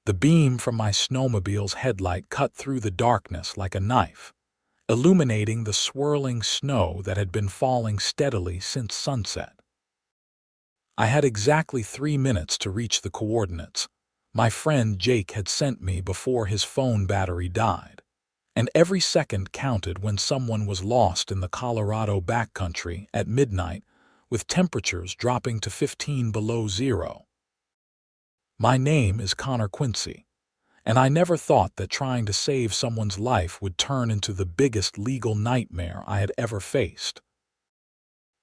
The beam from my snowmobile's headlight cut through the darkness like a knife, illuminating the swirling snow that had been falling steadily since sunset. I had exactly 3 minutes to reach the coordinates my friend Jake had sent me before his phone battery died, and every second counted when someone was lost in the Colorado backcountry at midnight with temperatures dropping to 15 below zero. My name is Quincy, and I never thought that trying to save someone's life would turn into the biggest legal nightmare I had ever faced.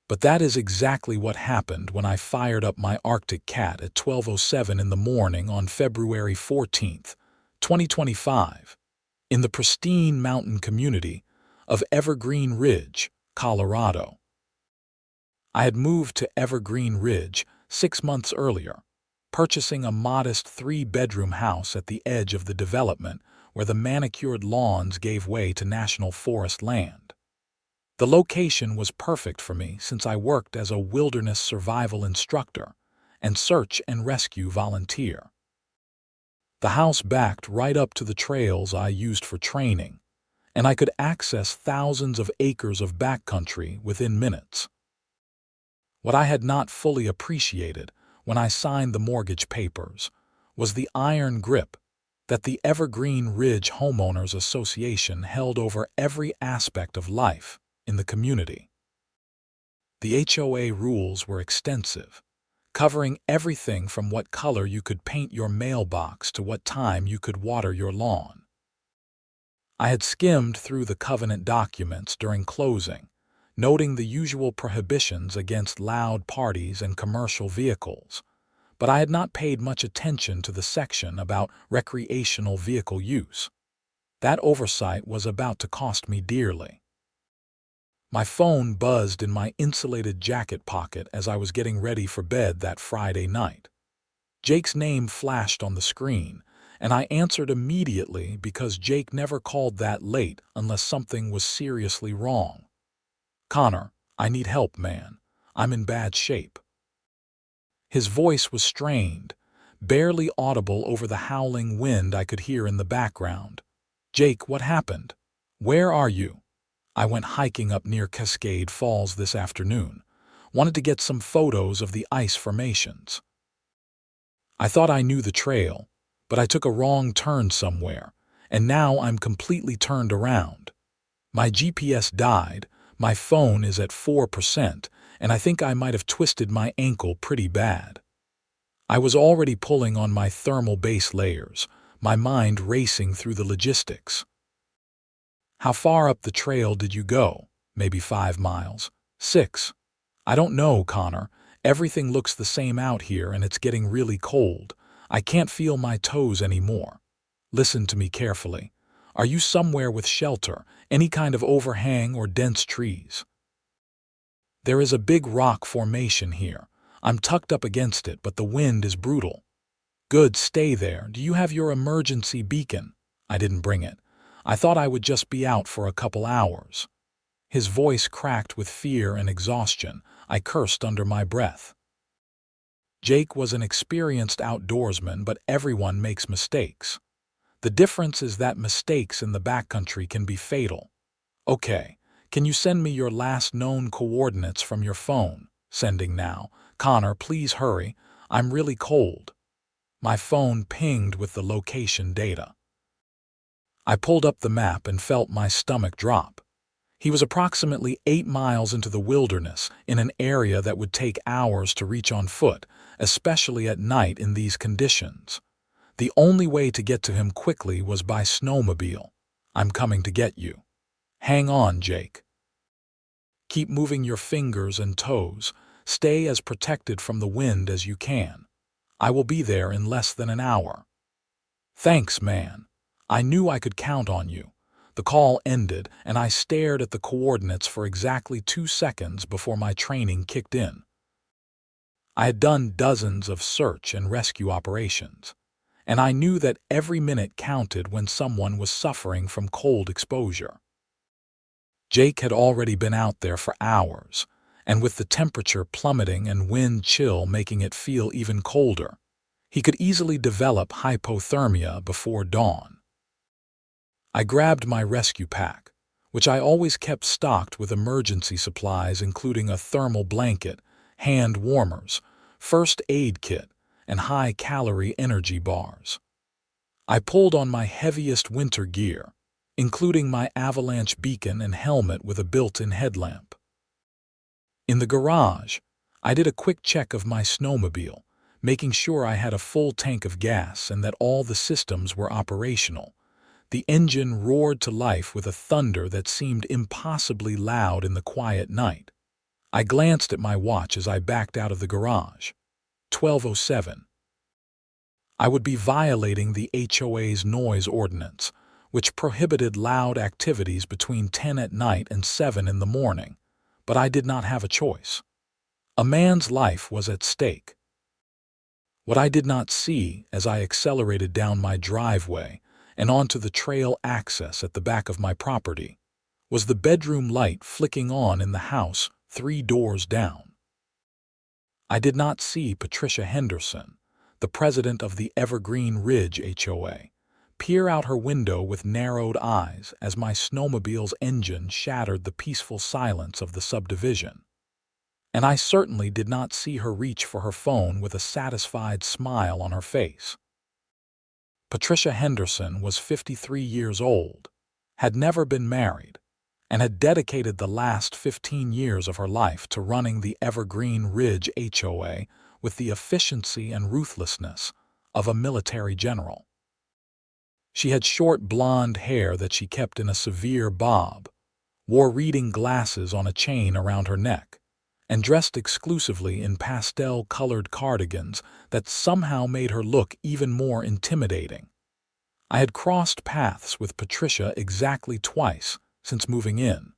But that is exactly what happened when I fired up my Arctic Cat at 12:07 in the morning on February 14th, 2025, in the pristine mountain community of Evergreen Ridge, Colorado. I had moved to Evergreen Ridge 6 months earlier, purchasing a modest 3-bedroom house at the edge of the development where the manicured lawns gave way to national forest land. The location was perfect for me since I worked as a wilderness survival instructor and search and rescue volunteer. The house backed right up to the trails I used for training, and I could access thousands of acres of backcountry within minutes. What I had not fully appreciated when I signed the mortgage papers was the iron grip that the Evergreen Ridge Homeowners Association held over every aspect of life in the community. The HOA rules were extensive, covering everything from what color you could paint your mailbox to what time you could water your lawn. I had skimmed through the covenant documents during closing, noting the usual prohibitions against loud parties and commercial vehicles, but I had not paid much attention to the section about recreational vehicle use. That oversight was about to cost me dearly. My phone buzzed in my insulated jacket pocket as I was getting ready for bed that Friday night. Jake's name flashed on the screen, and I answered immediately because Jake never called that late unless something was seriously wrong. "Connor, I need help, man. I'm in bad shape." His voice was strained, barely audible over the howling wind I could hear in the background. "Jake, what happened? Where are you?" "I went hiking up near Cascade Falls this afternoon. Wanted to get some photos of the ice formations. I thought I knew the trail, but I took a wrong turn somewhere, and now I'm completely turned around. My GPS died, my phone is at 4%, and I think I might have twisted my ankle pretty bad." I was already pulling on my thermal base layers, my mind racing through the logistics. "How far up the trail did you go? Maybe 5 miles? 6? I don't know, Connor. Everything looks the same out here and it's getting really cold. I can't feel my toes anymore. Listen to me carefully. Are you somewhere with shelter, any kind of overhang or dense trees?" "There is a big rock formation here. I'm tucked up against it, but the wind is brutal." "Good, stay there. Do you have your emergency beacon?" "I didn't bring it. I thought I would just be out for a couple hours." His voice cracked with fear and exhaustion. I cursed under my breath. Jake was an experienced outdoorsman, but everyone makes mistakes. The difference is that mistakes in the backcountry can be fatal. "Okay, can you send me your last known coordinates from your phone?" "Sending now." "Connor, please hurry. I'm really cold." My phone pinged with the location data. I pulled up the map and felt my stomach drop. He was approximately 8 miles into the wilderness in an area that would take hours to reach on foot, especially at night in these conditions. The only way to get to him quickly was by snowmobile. "I'm coming to get you." "Hang on, Jake. Keep moving your fingers and toes. Stay as protected from the wind as you can. I will be there in less than an hour." "Thanks, man. I knew I could count on you." The call ended, and I stared at the coordinates for exactly 2 seconds before my training kicked in. I had done dozens of search and rescue operations, and I knew that every minute counted when someone was suffering from cold exposure. Jake had already been out there for hours, and with the temperature plummeting and wind chill making it feel even colder, He could easily develop hypothermia before dawn. I grabbed my rescue pack, which I always kept stocked with emergency supplies including a thermal blanket, hand warmers, first aid kit, and high-calorie energy bars. I pulled on my heaviest winter gear, including my avalanche beacon and helmet with a built-in headlamp. In the garage, I did a quick check of my snowmobile, making sure I had a full tank of gas and that all the systems were operational. The engine roared to life with a thunder that seemed impossibly loud in the quiet night. I glanced at my watch as I backed out of the garage. 12:07. I would be violating the HOA's noise ordinance, which prohibited loud activities between 10 at night and 7 in the morning, but I did not have a choice. A man's life was at stake. What I did not see as I accelerated down my driveway and onto the trail access at the back of my property was the bedroom light flicking on in the house 3 doors down. I did not see Patricia Henderson, the president of the Evergreen Ridge HOA, peer out her window with narrowed eyes as my snowmobile's engine shattered the peaceful silence of the subdivision. And I certainly did not see her reach for her phone with a satisfied smile on her face. Patricia Henderson was 53 years old, had never been married, and had dedicated the last 15 years of her life to running the Evergreen Ridge HOA with the efficiency and ruthlessness of a military general. She had short blonde hair that she kept in a severe bob, wore reading glasses on a chain around her neck, and dressed exclusively in pastel-colored cardigans that somehow made her look even more intimidating. I had crossed paths with Patricia exactly twice since moving in.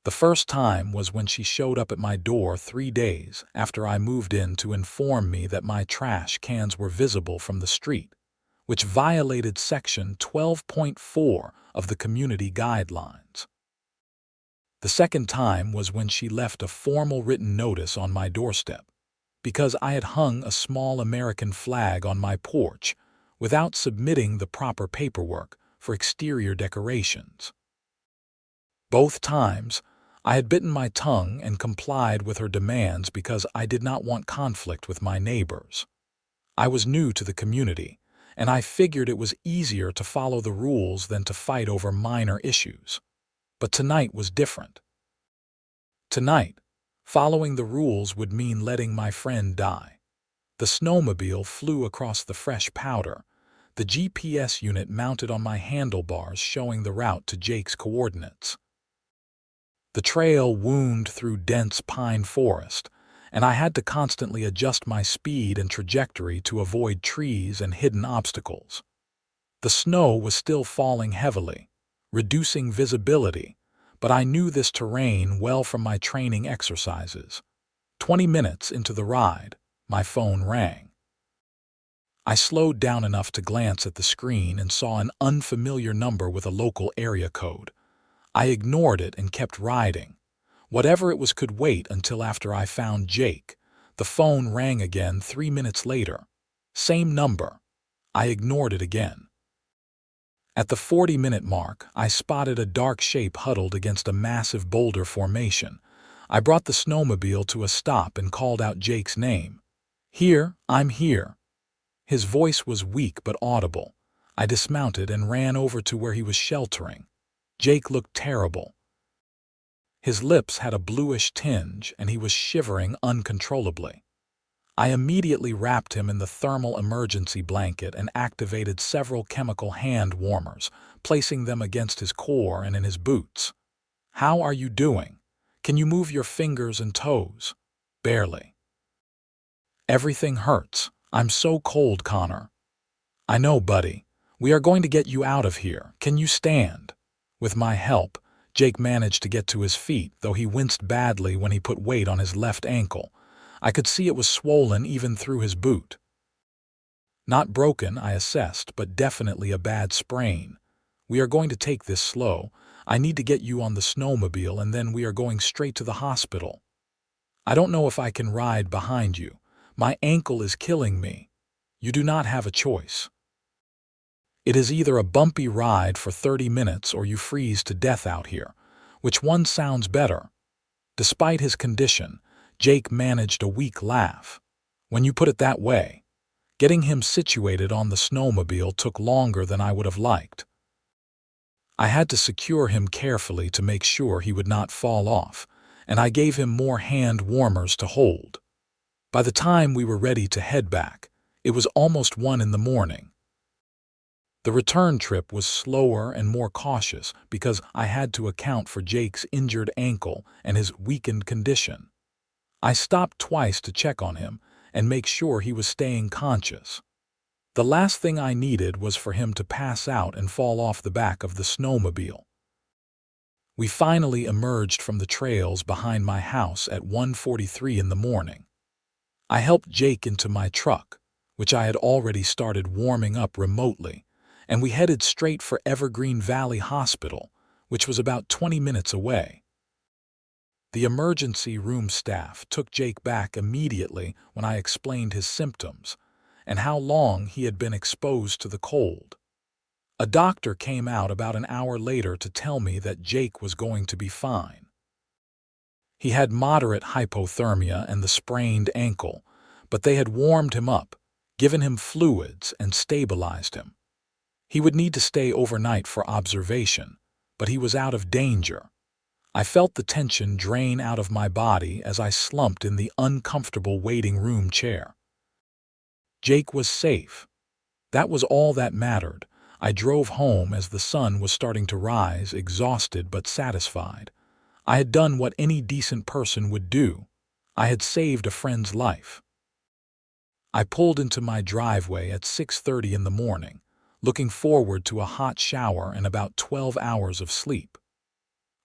The first time was when she showed up at my door 3 days after I moved in to inform me that my trash cans were visible from the street, which violated Section 12.4 of the Community Guidelines. The second time was when she left a formal written notice on my doorstep, because I had hung a small American flag on my porch without submitting the proper paperwork for exterior decorations. Both times, I had bitten my tongue and complied with her demands because I did not want conflict with my neighbors. I was new to the community, and I figured it was easier to follow the rules than to fight over minor issues. But tonight was different. Tonight, following the rules would mean letting my friend die. The snowmobile flew across the fresh powder, the GPS unit mounted on my handlebars showing the route to Jake's coordinates. The trail wound through dense pine forest, and I had to constantly adjust my speed and trajectory to avoid trees and hidden obstacles. The snow was still falling heavily, reducing visibility, but I knew this terrain well from my training exercises. 20 minutes into the ride, my phone rang. I slowed down enough to glance at the screen and saw an unfamiliar number with a local area code. I ignored it and kept riding. Whatever it was could wait until after I found Jake. The phone rang again 3 minutes later. Same number. I ignored it again. At the 40-minute mark, I spotted a dark shape huddled against a massive boulder formation. I brought the snowmobile to a stop and called out Jake's name. "Here, I'm here." His voice was weak but audible. I dismounted and ran over to where he was sheltering. Jake looked terrible. His lips had a bluish tinge and he was shivering uncontrollably. I immediately wrapped him in the thermal emergency blanket and activated several chemical hand warmers, placing them against his core and in his boots. "How are you doing? Can you move your fingers and toes?" "Barely." "Everything hurts. I'm so cold, Connor." "I know, buddy. We are going to get you out of here. Can you stand?" With my help, Jake managed to get to his feet, though he winced badly when he put weight on his left ankle. I could see it was swollen even through his boot. Not broken, I assessed, but definitely a bad sprain. "We are going to take this slow. I need to get you on the snowmobile and then we are going straight to the hospital." "I don't know if I can ride behind you. My ankle is killing me." You do not have a choice. It is either a bumpy ride for 30 minutes or you freeze to death out here. Which one sounds better? Despite his condition, Jake managed a weak laugh. When you put it that way, getting him situated on the snowmobile took longer than I would have liked. I had to secure him carefully to make sure he would not fall off, and I gave him more hand warmers to hold. By the time we were ready to head back, it was almost 1 in the morning. The return trip was slower and more cautious because I had to account for Jake's injured ankle and his weakened condition. I stopped twice to check on him and make sure he was staying conscious. The last thing I needed was for him to pass out and fall off the back of the snowmobile. We finally emerged from the trails behind my house at 1:43 in the morning. I helped Jake into my truck, which I had already started warming up remotely, and we headed straight for Evergreen Valley Hospital, which was about 20 minutes away. The emergency room staff took Jake back immediately when I explained his symptoms and how long he had been exposed to the cold. A doctor came out about an hour later to tell me that Jake was going to be fine. He had moderate hypothermia and the sprained ankle, but they had warmed him up, given him fluids, and stabilized him. He would need to stay overnight for observation, but he was out of danger. I felt the tension drain out of my body as I slumped in the uncomfortable waiting room chair. Jake was safe. That was all that mattered. I drove home as the sun was starting to rise, exhausted but satisfied. I had done what any decent person would do. I had saved a friend's life. I pulled into my driveway at 6:30 in the morning, looking forward to a hot shower and about 12 hours of sleep.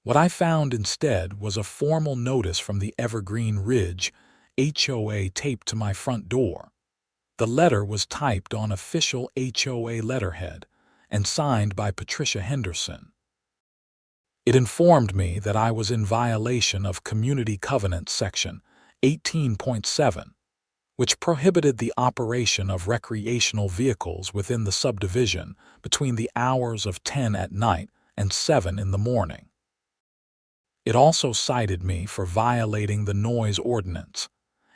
What I found instead was a formal notice from the Evergreen Ridge HOA taped to my front door. The letter was typed on official HOA letterhead and signed by Patricia Henderson. It informed me that I was in violation of Community Covenant Section 18.7, which prohibited the operation of recreational vehicles within the subdivision between the hours of 10 at night and 7 in the morning. It also cited me for violating the noise ordinance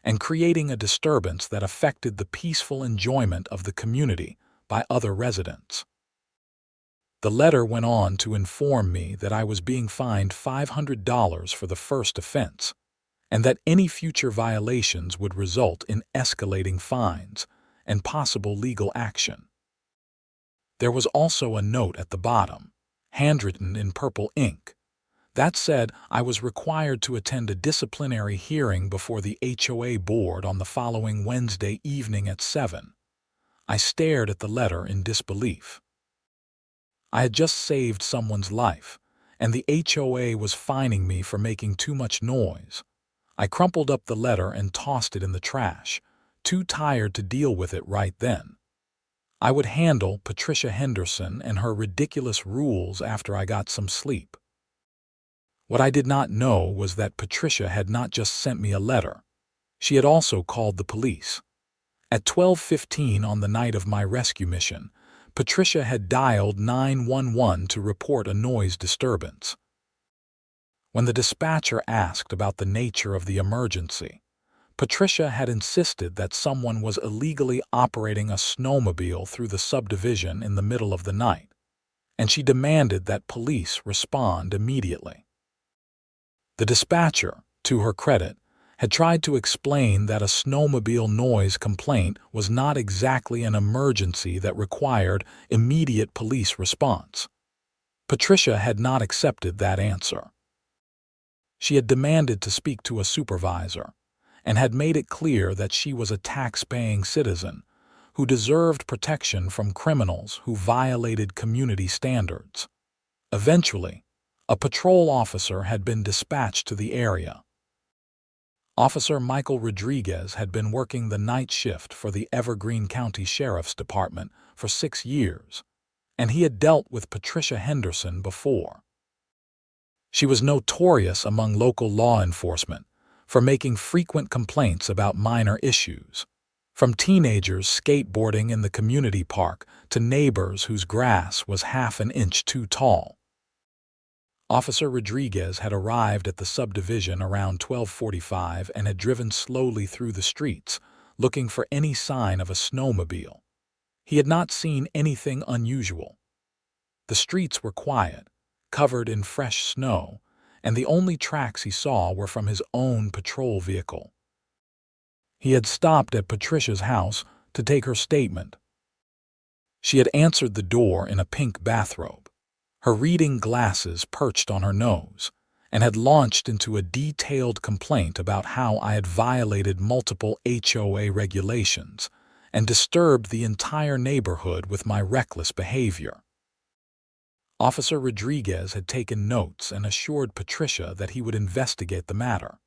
and creating a disturbance that affected the peaceful enjoyment of the community by other residents. The letter went on to inform me that I was being fined $500 for the first offense, and that any future violations would result in escalating fines and possible legal action. There was also a note at the bottom, handwritten in purple ink, that said I was required to attend a disciplinary hearing before the HOA board on the following Wednesday evening at 7. I stared at the letter in disbelief. I had just saved someone's life, and the HOA was fining me for making too much noise. I crumpled up the letter and tossed it in the trash, too tired to deal with it right then. I would handle Patricia Henderson and her ridiculous rules after I got some sleep. What I did not know was that Patricia had not just sent me a letter. She had also called the police. At 12:15 on the night of my rescue mission, Patricia had dialed 911 to report a noise disturbance. When the dispatcher asked about the nature of the emergency, Patricia had insisted that someone was illegally operating a snowmobile through the subdivision in the middle of the night, and she demanded that police respond immediately. The dispatcher, to her credit, had tried to explain that a snowmobile noise complaint was not exactly an emergency that required immediate police response. Patricia had not accepted that answer. She had demanded to speak to a supervisor and had made it clear that she was a tax-paying citizen who deserved protection from criminals who violated community standards. Eventually, a patrol officer had been dispatched to the area. Officer Michael Rodriguez had been working the night shift for the Evergreen County Sheriff's Department for 6 years, and he had dealt with Patricia Henderson before. She was notorious among local law enforcement for making frequent complaints about minor issues. From teenagers skateboarding in the community park to neighbors whose grass was half an inch too tall. Officer Rodriguez had arrived at the subdivision around 12:45 and had driven slowly through the streets, looking for any sign of a snowmobile. He had not seen anything unusual. The streets were quiet, covered in fresh snow, and the only tracks he saw were from his own patrol vehicle. He had stopped at Patricia's house to take her statement. She had answered the door in a pink bathrobe, her reading glasses perched on her nose, and had launched into a detailed complaint about how I had violated multiple HOA regulations and disturbed the entire neighborhood with my reckless behavior. Officer Rodriguez had taken notes and assured Patricia that he would investigate the matter.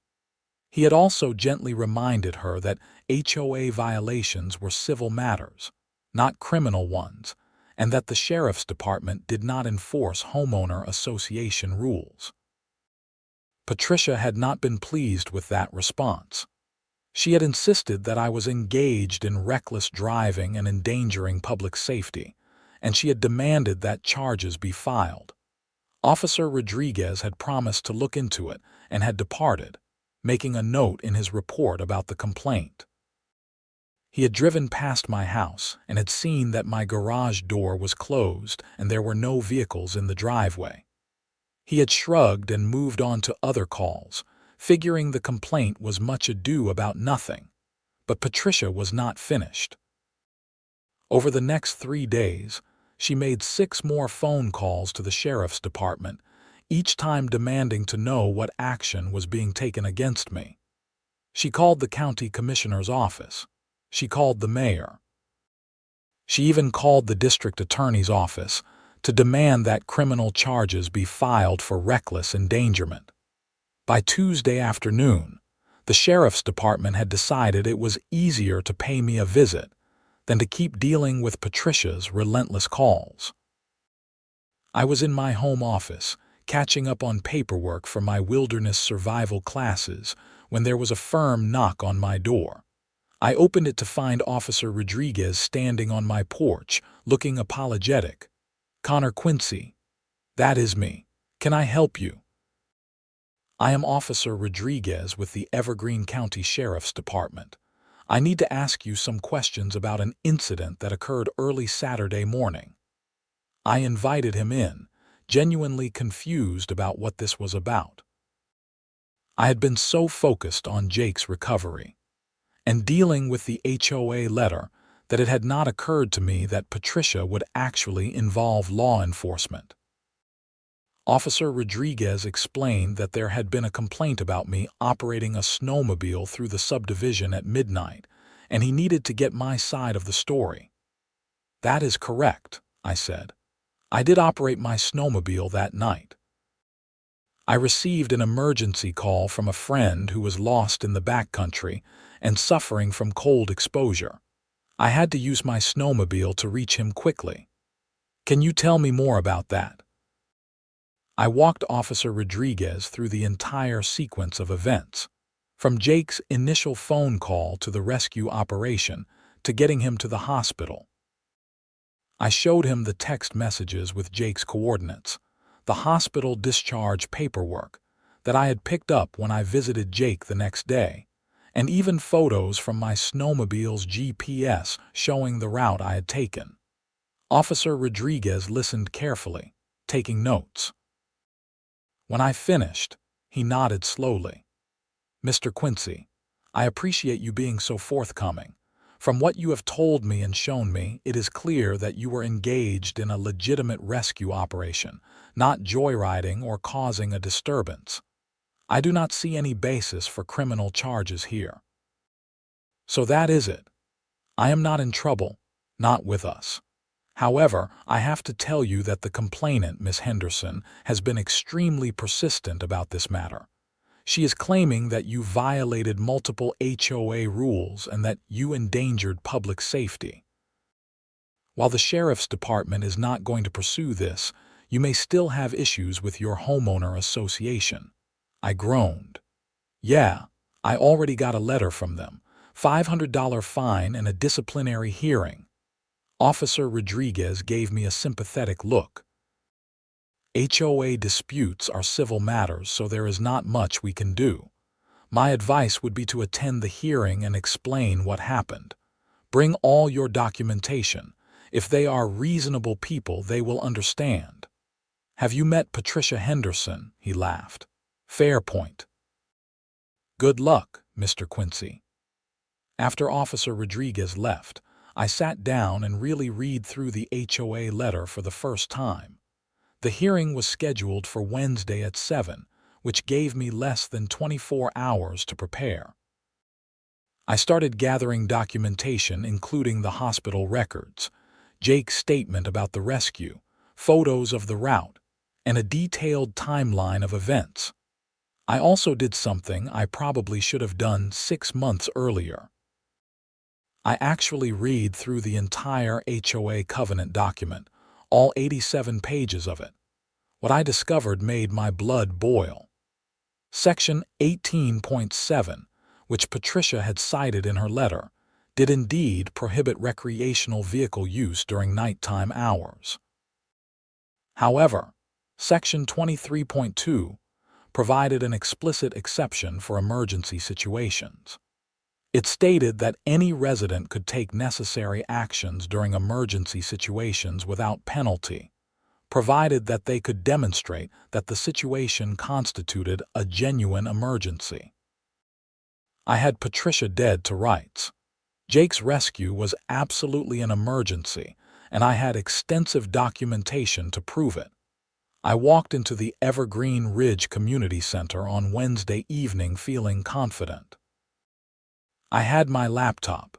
He had also gently reminded her that HOA violations were civil matters, not criminal ones, and that the sheriff's department did not enforce homeowner association rules. Patricia had not been pleased with that response. She had insisted that I was engaged in reckless driving and endangering public safety, and she had demanded that charges be filed. Officer Rodriguez had promised to look into it and had departed, making a note in his report about the complaint. He had driven past my house and had seen that my garage door was closed and there were no vehicles in the driveway. He had shrugged and moved on to other calls, figuring the complaint was much ado about nothing. But Patricia was not finished. Over the next 3 days, she made 6 more phone calls to the sheriff's department, each time demanding to know what action was being taken against me. She called the county commissioner's office. She called the mayor. She even called the district attorney's office to demand that criminal charges be filed for reckless endangerment. By Tuesday afternoon, the sheriff's department had decided it was easier to pay me a visit than to keep dealing with Patricia's relentless calls. I was in my home office, catching up on paperwork for my wilderness survival classes, when there was a firm knock on my door. I opened it to find Officer Rodriguez standing on my porch, looking apologetic. "Connor Quincy, that is me. Can I help you?" "I am Officer Rodriguez with the Evergreen County Sheriff's Department. I need to ask you some questions about an incident that occurred early Saturday morning." I invited him in, genuinely confused about what this was about. I had been so focused on Jake's recovery and dealing with the HOA letter that it had not occurred to me that Patricia would actually involve law enforcement. Officer Rodriguez explained that there had been a complaint about me operating a snowmobile through the subdivision at midnight, and he needed to get my side of the story. "That is correct," I said. "I did operate my snowmobile that night. I received an emergency call from a friend who was lost in the backcountry and suffering from cold exposure. I had to use my snowmobile to reach him quickly. Can you tell me more about that?" I walked Officer Rodriguez through the entire sequence of events, from Jake's initial phone call to the rescue operation to getting him to the hospital. I showed him the text messages with Jake's coordinates, the hospital discharge paperwork that I had picked up when I visited Jake the next day, and even photos from my snowmobile's GPS showing the route I had taken. Officer Rodriguez listened carefully, taking notes. When I finished, he nodded slowly. "Mr. Quincy, I appreciate you being so forthcoming. From what you have told me and shown me, it is clear that you were engaged in a legitimate rescue operation, not joyriding or causing a disturbance. I do not see any basis for criminal charges here." "So that is it. I am not in trouble, not with us. However, I have to tell you that the complainant, Miss Henderson, has been extremely persistent about this matter. She is claiming that you violated multiple HOA rules and that you endangered public safety. While the sheriff's department is not going to pursue this, you may still have issues with your homeowner association." I groaned. "Yeah, I already got a letter from them, $500 fine and a disciplinary hearing. Officer Rodriguez gave me a sympathetic look. HOA disputes are civil matters, so there is not much we can do. My advice would be to attend the hearing and explain what happened. Bring all your documentation. If they are reasonable people, they will understand. Have you met Patricia Henderson? He laughed. Fair point. Good luck, Mr. Quincy. After Officer Rodriguez left, I sat down and really read through the HOA letter for the first time. The hearing was scheduled for Wednesday at 7, which gave me less than 24 hours to prepare. I started gathering documentation, including the hospital records, Jake's statement about the rescue, photos of the route, and a detailed timeline of events. I also did something I probably should have done 6 months earlier. I actually read through the entire HOA covenant document, all 87 pages of it. What I discovered made my blood boil. Section 18.7, which Patricia had cited in her letter, did indeed prohibit recreational vehicle use during nighttime hours. However, Section 23.2 provided an explicit exception for emergency situations. It stated that any resident could take necessary actions during emergency situations without penalty, provided that they could demonstrate that the situation constituted a genuine emergency. I had Patricia dead to rights. Jake's rescue was absolutely an emergency, and I had extensive documentation to prove it. I walked into the Evergreen Ridge Community Center on Wednesday evening feeling confident. I had my laptop,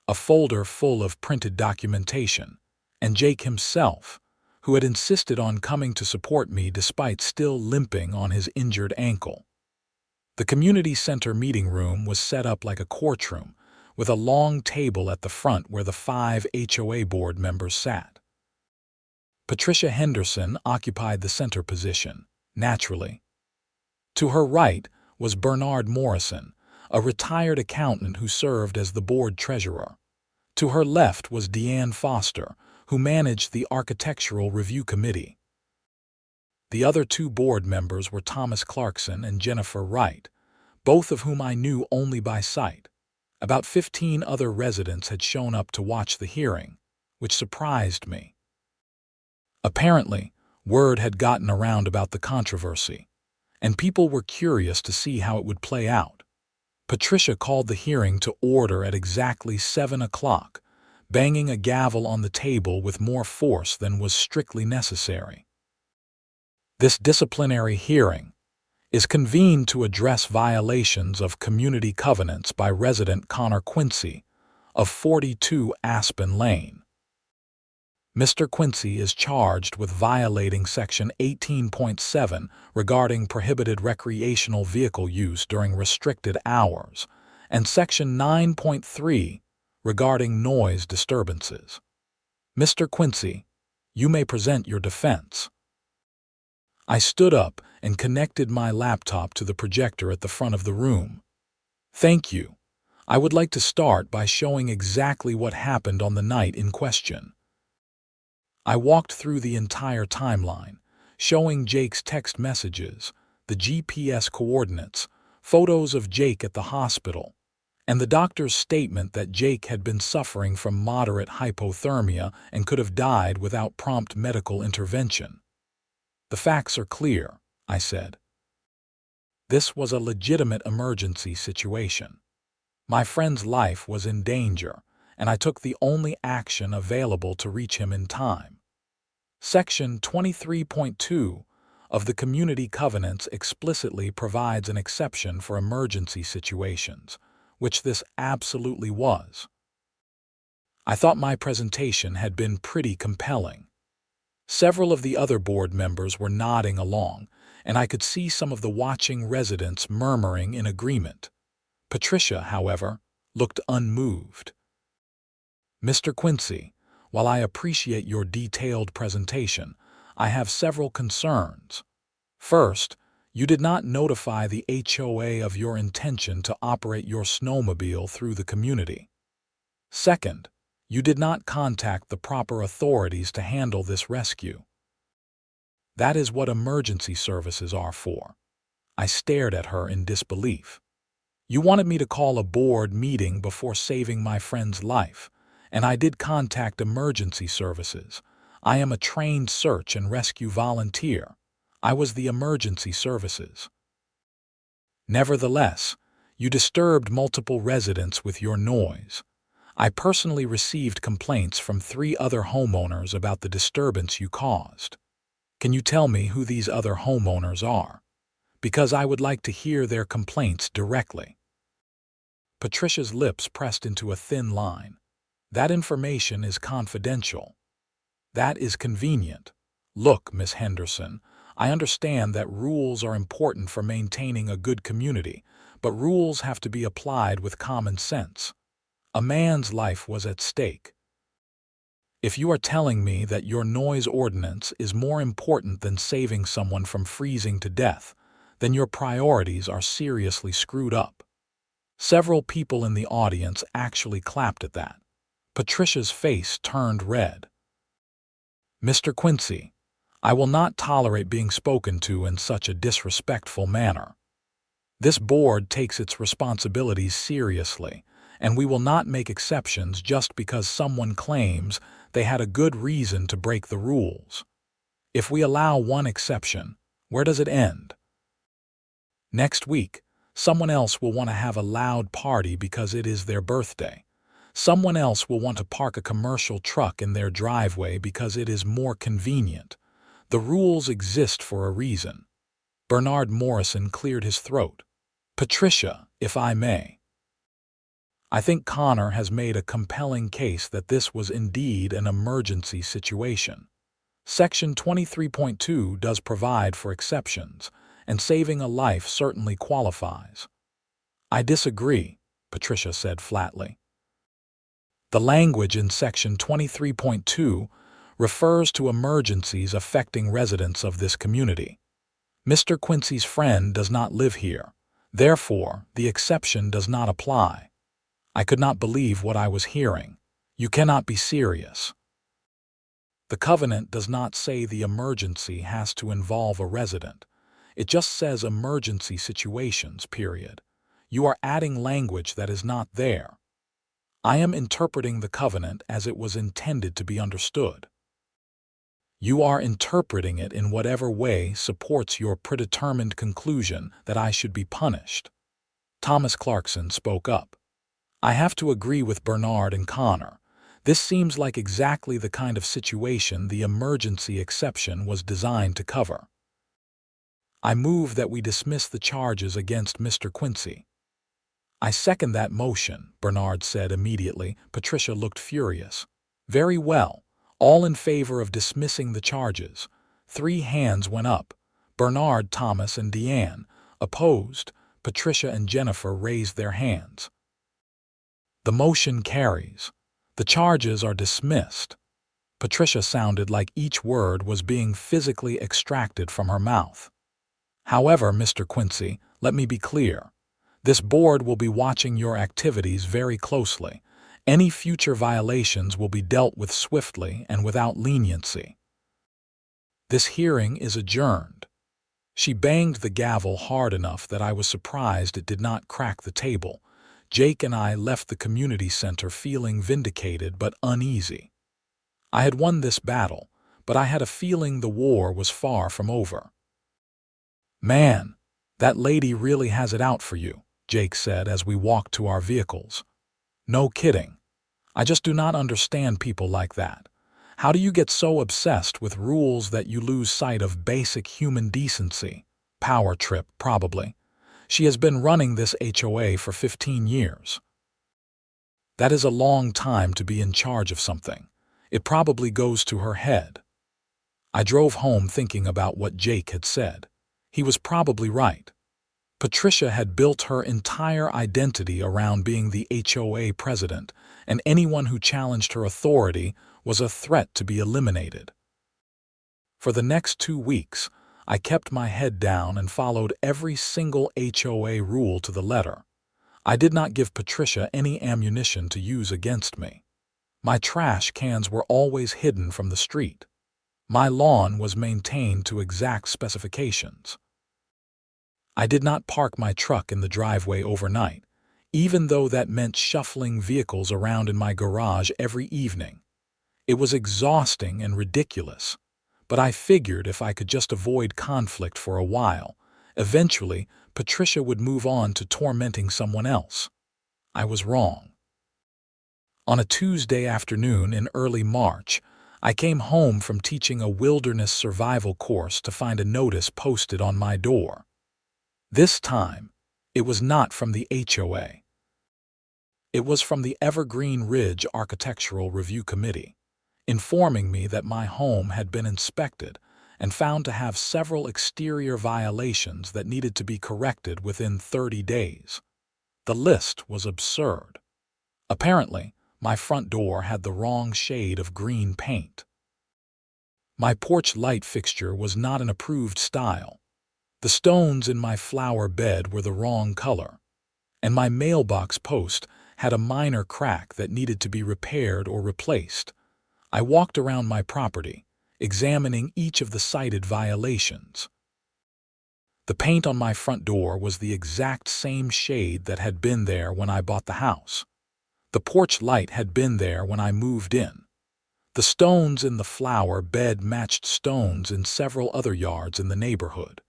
a folder full of printed documentation, and Jake himself, who had insisted on coming to support me despite still limping on his injured ankle. The community center meeting room was set up like a courtroom, with a long table at the front where the 5 HOA board members sat. Patricia Henderson occupied the center position, naturally. To her right was Bernard Morrison, a retired accountant who served as the board treasurer. To her left was Deanne Foster, who managed the Architectural Review Committee. The other 2 board members were Thomas Clarkson and Jennifer Wright, both of whom I knew only by sight. About 15 other residents had shown up to watch the hearing, which surprised me. Apparently, word had gotten around about the controversy, and people were curious to see how it would play out. Patricia called the hearing to order at exactly 7 o'clock, banging a gavel on the table with more force than was strictly necessary. This disciplinary hearing is convened to address violations of community covenants by resident Connor Quincy of 42 Aspen Lane. Mr. Quincy is charged with violating Section 18.7 regarding prohibited recreational vehicle use during restricted hours and Section 9.3 regarding noise disturbances. Mr. Quincy, you may present your defense. I stood up and connected my laptop to the projector at the front of the room. Thank you. I would like to start by showing exactly what happened on the night in question. I walked through the entire timeline, showing Jake's text messages, the GPS coordinates, photos of Jake at the hospital, and the doctor's statement that Jake had been suffering from moderate hypothermia and could have died without prompt medical intervention. The facts are clear, I said. This was a legitimate emergency situation. My friend's life was in danger, and I took the only action available to reach him in time. Section 23.2 of the Community Covenants explicitly provides an exception for emergency situations, which this absolutely was. I thought my presentation had been pretty compelling. Several of the other board members were nodding along, and I could see some of the watching residents murmuring in agreement. Patricia, however, looked unmoved. Mr. Quincy, while I appreciate your detailed presentation, I have several concerns. First, You did not notify the HOA of your intention to operate your snowmobile through the community. Second, you did not contact the proper authorities to handle this rescue. That is what emergency services are for. I stared at her in disbelief. You wanted me to call a board meeting before saving my friend's life, and I did contact emergency services. I am a trained search and rescue volunteer. I was the emergency services. Nevertheless, you disturbed multiple residents with your noise. I personally received complaints from 3 other homeowners about the disturbance you caused. Can you tell me who these other homeowners are? Because I would like to hear their complaints directly. Patricia's lips pressed into a thin line. That information is confidential. That is convenient. Look, Miss Henderson, I understand that rules are important for maintaining a good community, but rules have to be applied with common sense. A man's life was at stake. If you are telling me that your noise ordinance is more important than saving someone from freezing to death, then your priorities are seriously screwed up. Several people in the audience actually clapped at that. Patricia's face turned red. Mr. Quincy, I will not tolerate being spoken to in such a disrespectful manner. This board takes its responsibilities seriously, and we will not make exceptions just because someone claims they had a good reason to break the rules. If we allow one exception, where does it end? Next week, someone else will want to have a loud party because it is their birthday. Someone else will want to park a commercial truck in their driveway because it is more convenient. The rules exist for a reason. Bernard Morrison cleared his throat. Patricia, if I may. I think Connor has made a compelling case that this was indeed an emergency situation. Section 23.2 does provide for exceptions, and saving a life certainly qualifies. I disagree, Patricia said flatly. The language in Section 23.2 refers to emergencies affecting residents of this community. Mr. Quincy's friend does not live here. Therefore, the exception does not apply. I could not believe what I was hearing. You cannot be serious. The covenant does not say the emergency has to involve a resident. It just says emergency situations, period. You are adding language that is not there. I am interpreting the covenant as it was intended to be understood. You are interpreting it in whatever way supports your predetermined conclusion that I should be punished. Thomas Clarkson spoke up. I have to agree with Bernard and Connor. This seems like exactly the kind of situation the emergency exception was designed to cover. I move that we dismiss the charges against Mr. Quincy. I second that motion, Bernard said immediately. Patricia looked furious. Very well. All in favor of dismissing the charges. 3 hands went up. Bernard, Thomas, and Deanne. Opposed. Patricia and Jennifer raised their hands. The motion carries. The charges are dismissed. Patricia sounded like each word was being physically extracted from her mouth. However, Mr. Quincy, let me be clear. This board will be watching your activities very closely. Any future violations will be dealt with swiftly and without leniency. This hearing is adjourned. She banged the gavel hard enough that I was surprised it did not crack the table. Jake and I left the community center feeling vindicated but uneasy. I had won this battle, but I had a feeling the war was far from over. Man, that lady really has it out for you, Jake said as we walked to our vehicles. No kidding. I just do not understand people like that. How do you get so obsessed with rules that you lose sight of basic human decency? Power trip, probably. She has been running this HOA for 15 years. That is a long time to be in charge of something. It probably goes to her head. I drove home thinking about what Jake had said. He was probably right. Patricia had built her entire identity around being the HOA president, and anyone who challenged her authority was a threat to be eliminated. For the next 2 weeks, I kept my head down and followed every single HOA rule to the letter. I did not give Patricia any ammunition to use against me. My trash cans were always hidden from the street. My lawn was maintained to exact specifications. I did not park my truck in the driveway overnight, even though that meant shuffling vehicles around in my garage every evening. It was exhausting and ridiculous, but I figured if I could just avoid conflict for a while, eventually Patricia would move on to tormenting someone else. I was wrong. On a Tuesday afternoon in early March, I came home from teaching a wilderness survival course to find a notice posted on my door. This time, it was not from the HOA. It was from the Evergreen Ridge Architectural Review Committee, informing me that my home had been inspected and found to have several exterior violations that needed to be corrected within 30 days. The list was absurd. Apparently, my front door had the wrong shade of green paint. My porch light fixture was not an approved style. The stones in my flower bed were the wrong color, and my mailbox post had a minor crack that needed to be repaired or replaced. I walked around my property, examining each of the cited violations. The paint on my front door was the exact same shade that had been there when I bought the house. The porch light had been there when I moved in. The stones in the flower bed matched stones in several other yards in the neighborhood.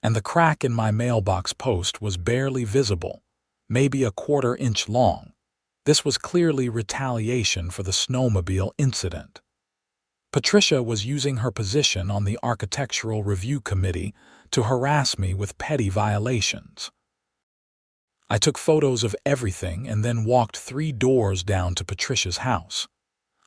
And the crack in my mailbox post was barely visible, maybe a quarter-inch long. This was clearly retaliation for the snowmobile incident. Patricia was using her position on the Architectural Review Committee to harass me with petty violations. I took photos of everything and then walked 3 doors down to Patricia's house.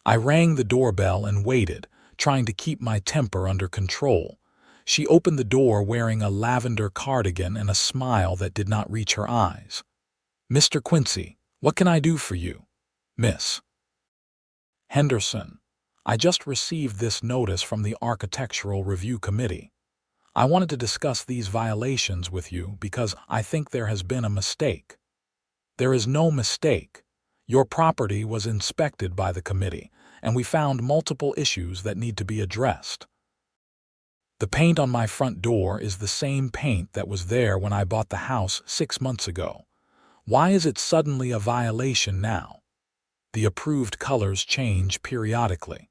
I rang the doorbell and waited, trying to keep my temper under control. She opened the door wearing a lavender cardigan and a smile that did not reach her eyes. "Mr. Quincy, what can I do for you?" "Miss Henderson, I just received this notice from the Architectural Review Committee. I wanted to discuss these violations with you because I think there has been a mistake." "There is no mistake. Your property was inspected by the committee, and we found multiple issues that need to be addressed. The paint on my front door is the same paint that was there when I bought the house 6 months ago. Why is it suddenly a violation now? The approved colors change periodically.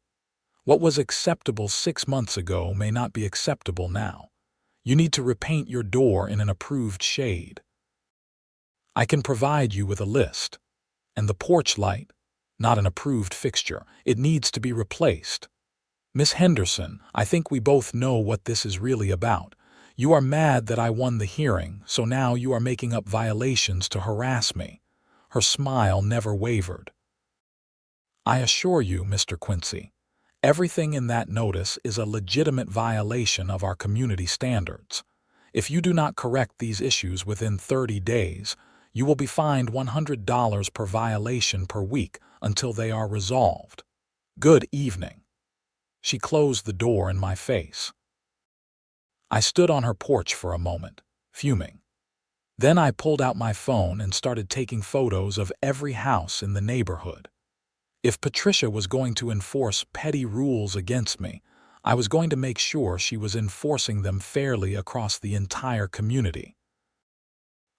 What was acceptable 6 months ago may not be acceptable now. You need to repaint your door in an approved shade. I can provide you with a list. And the porch light, not an approved fixture. It needs to be replaced. Miss Henderson, I think we both know what this is really about. You are mad that I won the hearing, so now you are making up violations to harass me." Her smile never wavered. "I assure you, Mr. Quincy, everything in that notice is a legitimate violation of our community standards. If you do not correct these issues within 30 days, you will be fined $100 per violation per week until they are resolved. Good evening." She closed the door in my face. I stood on her porch for a moment, fuming. Then I pulled out my phone and started taking photos of every house in the neighborhood. If Patricia was going to enforce petty rules against me, I was going to make sure she was enforcing them fairly across the entire community.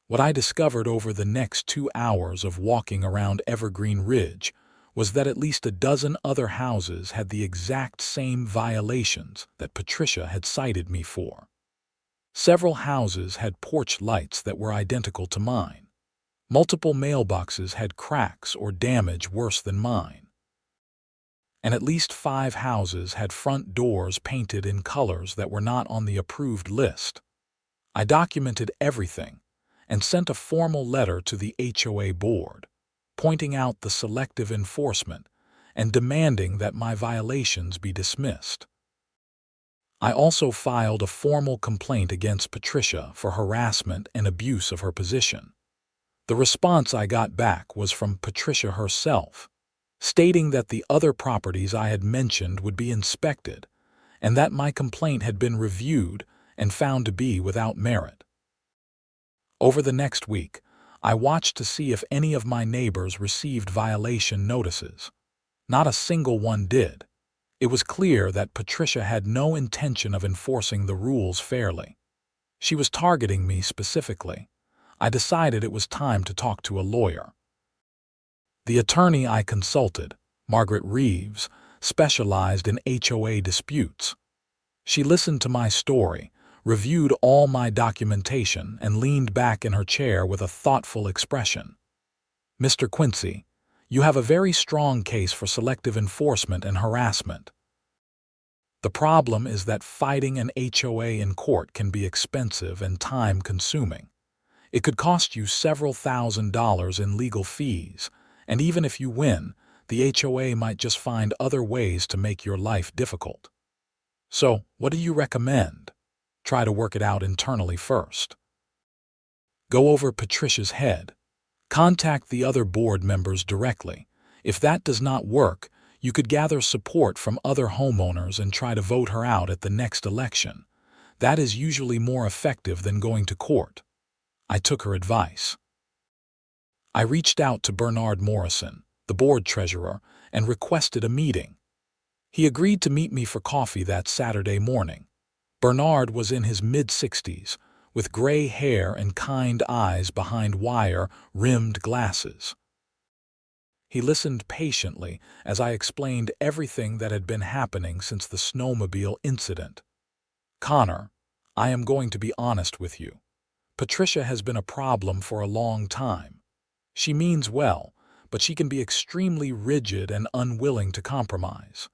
What I discovered over the next 2 hours of walking around Evergreen Ridge was that at least a dozen other houses had the exact same violations that Patricia had cited me for. Several houses had porch lights that were identical to mine. Multiple mailboxes had cracks or damage worse than mine. And at least 5 houses had front doors painted in colors that were not on the approved list. I documented everything and sent a formal letter to the HOA board, pointing out the selective enforcement and demanding that my violations be dismissed. I also filed a formal complaint against Patricia for harassment and abuse of her position. The response I got back was from Patricia herself, stating that the other properties I had mentioned would be inspected and that my complaint had been reviewed and found to be without merit. Over the next week, I watched to see if any of my neighbors received violation notices. Not a single one did. It was clear that Patricia had no intention of enforcing the rules fairly. She was targeting me specifically. I decided it was time to talk to a lawyer. The attorney I consulted, Margaret Reeves, specialized in HOA disputes. She listened to my story, reviewed all my documentation, and leaned back in her chair with a thoughtful expression. "Mr. Quincy, you have a very strong case for selective enforcement and harassment. The problem is that fighting an HOA in court can be expensive and time-consuming. It could cost you several $1,000s in legal fees, and even if you win, the HOA might just find other ways to make your life difficult. So, what do you recommend? Try to work it out internally first. Go over Patricia's head. Contact the other board members directly. If that does not work, you could gather support from other homeowners and try to vote her out at the next election. That is usually more effective than going to court." I took her advice. I reached out to Bernard Morrison, the board treasurer, and requested a meeting. He agreed to meet me for coffee that Saturday morning. Bernard was in his mid-60s, with gray hair and kind eyes behind wire-rimmed glasses. He listened patiently as I explained everything that had been happening since the snowmobile incident. "Connor, I am going to be honest with you. Patricia has been a problem for a long time. She means well, but she can be extremely rigid and unwilling to compromise.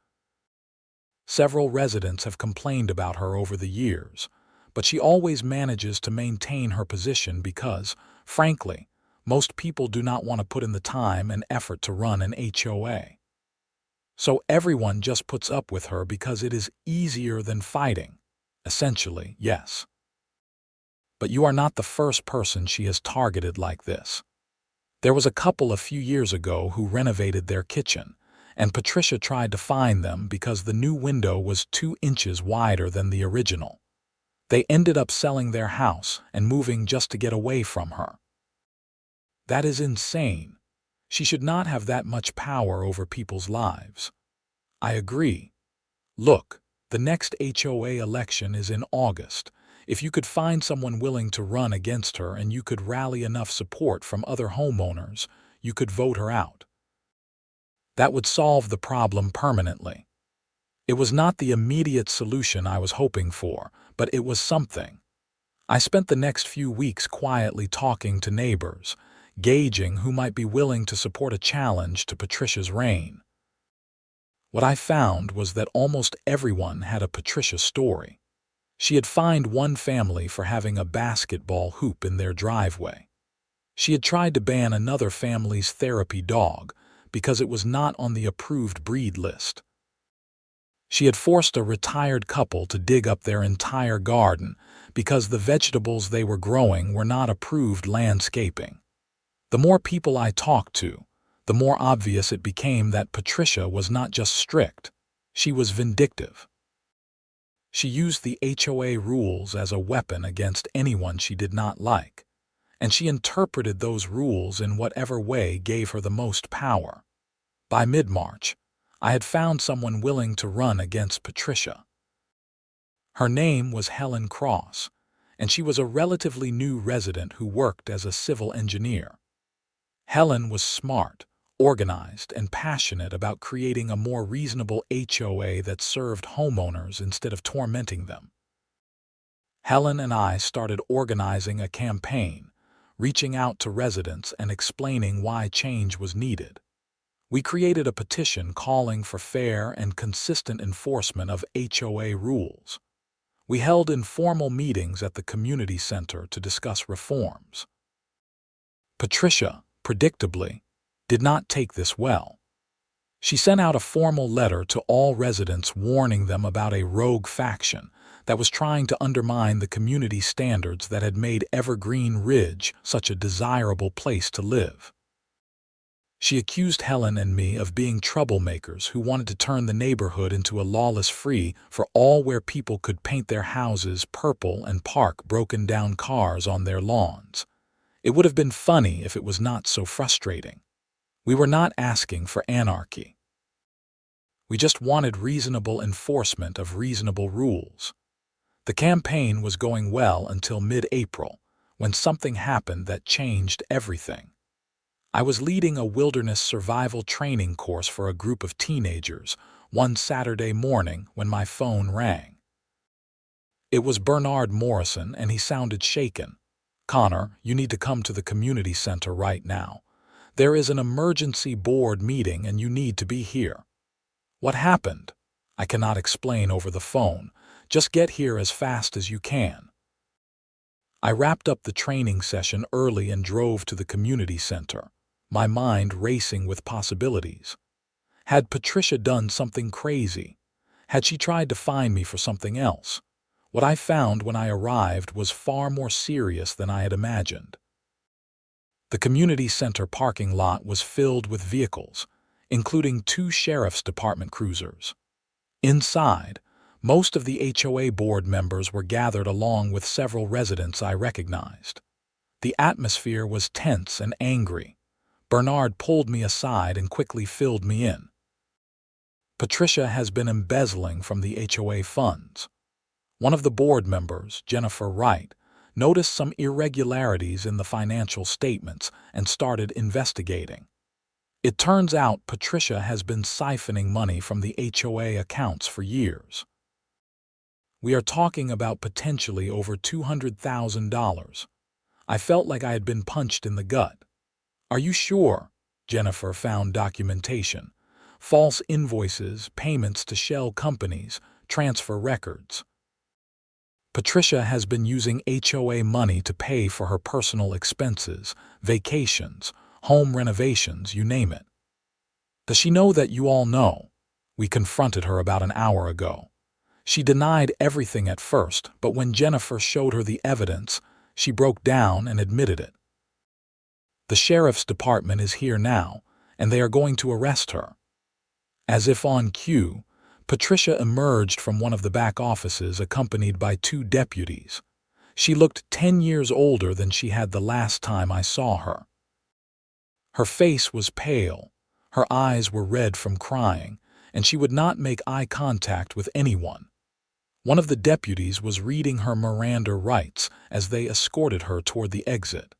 Several residents have complained about her over the years, but she always manages to maintain her position because, frankly, most people do not want to put in the time and effort to run an HOA. So everyone just puts up with her because it is easier than fighting. Essentially, yes. But you are not the first person she has targeted like this. There was a couple a few years ago who renovated their kitchen, and Patricia tried to fine them because the new window was 2 inches wider than the original. They ended up selling their house and moving just to get away from her. That is insane. She should not have that much power over people's lives." I agree. Look, the next HOA election is in August. If you could find someone willing to run against her and you could rally enough support from other homeowners, you could vote her out. That would solve the problem permanently. It was not the immediate solution I was hoping for, but it was something. I spent the next few weeks quietly talking to neighbors, gauging who might be willing to support a challenge to Patricia's reign. What I found was that almost everyone had a Patricia story. She had fined one family for having a basketball hoop in their driveway. She had tried to ban another family's therapy dog because it was not on the approved breed list. She had forced a retired couple to dig up their entire garden because the vegetables they were growing were not approved landscaping. The more people I talked to, the more obvious it became that Patricia was not just strict, she was vindictive. She used the HOA rules as a weapon against anyone she did not like, and she interpreted those rules in whatever way gave her the most power. By mid-March, I had found someone willing to run against Patricia. Her name was Helen Cross, and she was a relatively new resident who worked as a civil engineer. Helen was smart, organized, and passionate about creating a more reasonable HOA that served homeowners instead of tormenting them. Helen and I started organizing a campaign, reaching out to residents and explaining why change was needed. We created a petition calling for fair and consistent enforcement of HOA rules. We held informal meetings at the community center to discuss reforms. Patricia, predictably, did not take this well. She sent out a formal letter to all residents warning them about a rogue faction that was trying to undermine the community standards that had made Evergreen Ridge such a desirable place to live. She accused Helen and me of being troublemakers who wanted to turn the neighborhood into a lawless free-for-all where people could paint their houses purple and park broken-down cars on their lawns. It would have been funny if it was not so frustrating. We were not asking for anarchy. We just wanted reasonable enforcement of reasonable rules. The campaign was going well until mid-April, when something happened that changed everything. I was leading a wilderness survival training course for a group of teenagers one Saturday morning when my phone rang. It was Bernard Morrison, and he sounded shaken. "Connor, you need to come to the community center right now. There is an emergency board meeting and you need to be here." "What happened?" "I cannot explain over the phone. Just get here as fast as you can." I wrapped up the training session early and drove to the community center, my mind racing with possibilities. Had Patricia done something crazy? Had she tried to find me for something else? What I found when I arrived was far more serious than I had imagined. The community center parking lot was filled with vehicles, including 2 sheriff's department cruisers. Inside, most of the HOA board members were gathered along with several residents I recognized. The atmosphere was tense and angry. Bernard pulled me aside and quickly filled me in. "Patricia has been embezzling from the HOA funds." One of the board members, Jennifer Wright, noticed some irregularities in the financial statements and started investigating. It turns out Patricia has been siphoning money from the HOA accounts for years. We are talking about potentially over $200,000. I felt like I had been punched in the gut. "Are you sure?" Jennifer found documentation. False invoices, payments to shell companies, transfer records. "Patricia has been using HOA money to pay for her personal expenses, vacations, home renovations, you name it." "Does she know that you all know?" We confronted her about an hour ago. She denied everything at first, but when Jennifer showed her the evidence, she broke down and admitted it. "The sheriff's department is here now, and they are going to arrest her." As if on cue, Patricia emerged from one of the back offices accompanied by 2 deputies. She looked 10 years older than she had the last time I saw her. Her face was pale, her eyes were red from crying, and she would not make eye contact with anyone. One of the deputies was reading her Miranda rights as they escorted her toward the exit.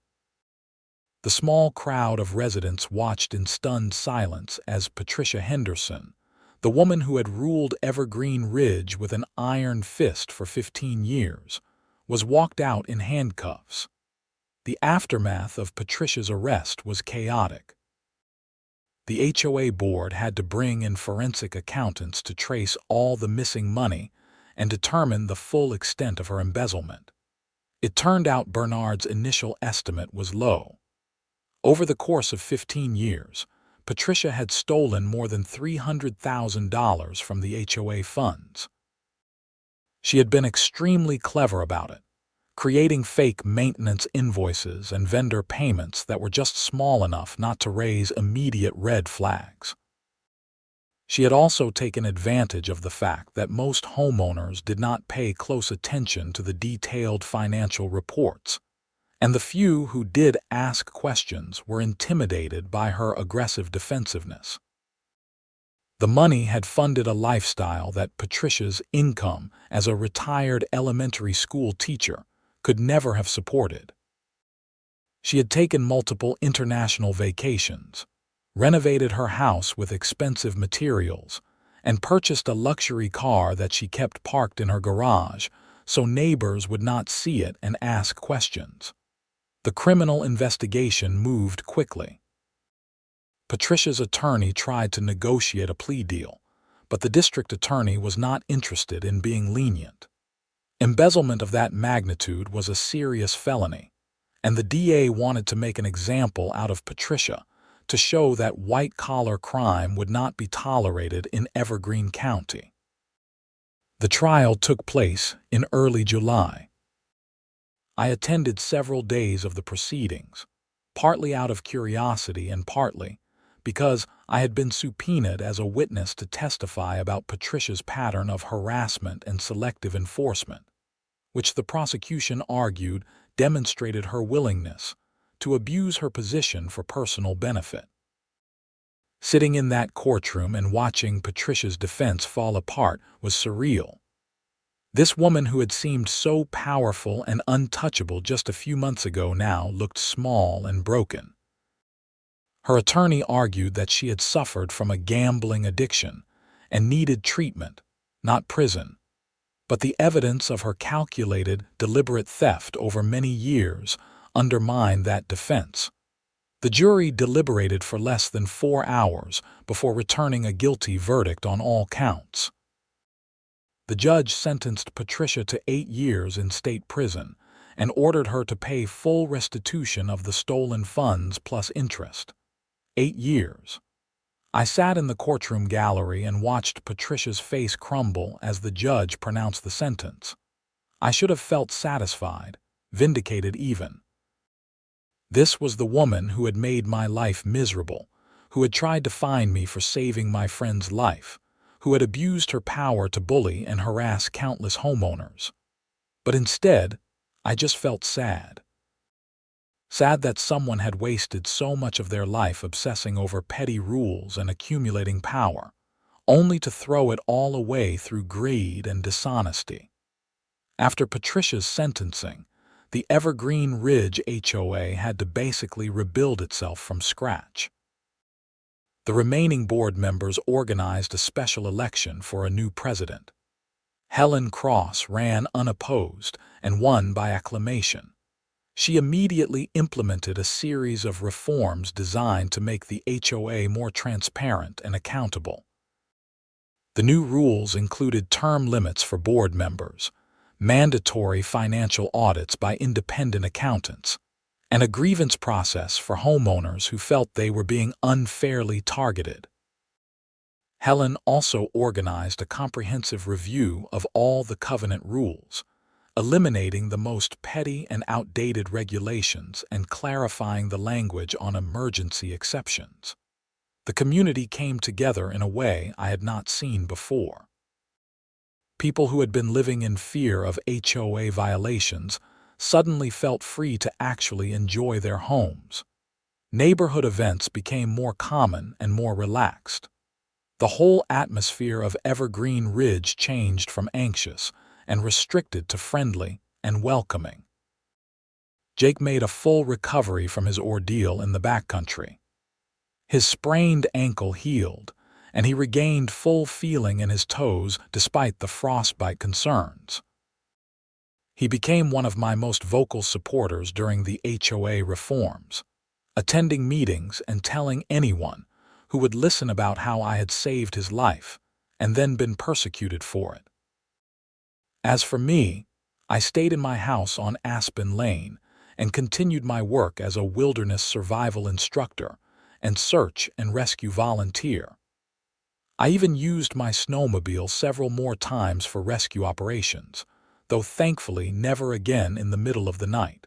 The small crowd of residents watched in stunned silence as Patricia Henderson, the woman who had ruled Evergreen Ridge with an iron fist for 15 years, was walked out in handcuffs. The aftermath of Patricia's arrest was chaotic. The HOA board had to bring in forensic accountants to trace all the missing money and determine the full extent of her embezzlement. It turned out Bernard's initial estimate was low. Over the course of 15 years, Patricia had stolen more than $300,000 from the HOA funds. She had been extremely clever about it, creating fake maintenance invoices and vendor payments that were just small enough not to raise immediate red flags. She had also taken advantage of the fact that most homeowners did not pay close attention to the detailed financial reports, and the few who did ask questions were intimidated by her aggressive defensiveness. The money had funded a lifestyle that Patricia's income as a retired elementary school teacher could never have supported. She had taken multiple international vacations, renovated her house with expensive materials, and purchased a luxury car that she kept parked in her garage so neighbors would not see it and ask questions. The criminal investigation moved quickly. Patricia's attorney tried to negotiate a plea deal, but the district attorney was not interested in being lenient. Embezzlement of that magnitude was a serious felony, and the DA wanted to make an example out of Patricia to show that white-collar crime would not be tolerated in Evergreen County. The trial took place in early July. I attended several days of the proceedings, partly out of curiosity and partly because I had been subpoenaed as a witness to testify about Patricia's pattern of harassment and selective enforcement, which the prosecution argued demonstrated her willingness to abuse her position for personal benefit. Sitting in that courtroom and watching Patricia's defense fall apart was surreal. This woman who had seemed so powerful and untouchable just a few months ago now looked small and broken. Her attorney argued that she had suffered from a gambling addiction and needed treatment, not prison. But the evidence of her calculated, deliberate theft over many years undermined that defense. The jury deliberated for less than 4 hours before returning a guilty verdict on all counts. The judge sentenced Patricia to 8 years in state prison and ordered her to pay full restitution of the stolen funds plus interest. 8 years. I sat in the courtroom gallery and watched Patricia's face crumble as the judge pronounced the sentence. I should have felt satisfied, vindicated even. This was the woman who had made my life miserable, who had tried to fine me for saving my friend's life, who had abused her power to bully and harass countless homeowners. But instead, I just felt sad. Sad that someone had wasted so much of their life obsessing over petty rules and accumulating power, only to throw it all away through greed and dishonesty. After Patricia's sentencing, the Evergreen Ridge HOA had to basically rebuild itself from scratch. The remaining board members organized a special election for a new president. Helen Cross ran unopposed and won by acclamation. She immediately implemented a series of reforms designed to make the HOA more transparent and accountable. The new rules included term limits for board members, mandatory financial audits by independent accountants, and a grievance process for homeowners who felt they were being unfairly targeted. Helen also organized a comprehensive review of all the covenant rules, eliminating the most petty and outdated regulations and clarifying the language on emergency exceptions. The community came together in a way I had not seen before. People who had been living in fear of HOA violations suddenly felt free to actually enjoy their homes. Neighborhood events became more common and more relaxed. The whole atmosphere of Evergreen Ridge changed from anxious and restricted to friendly and welcoming. Jake made a full recovery from his ordeal in the backcountry. His sprained ankle healed, and he regained full feeling in his toes despite the frostbite concerns. He became one of my most vocal supporters during the HOA reforms, attending meetings and telling anyone who would listen about how I had saved his life and then been persecuted for it. As for me, I stayed in my house on Aspen Lane and continued my work as a wilderness survival instructor and search and rescue volunteer. I even used my snowmobile several more times for rescue operations, though thankfully never again in the middle of the night.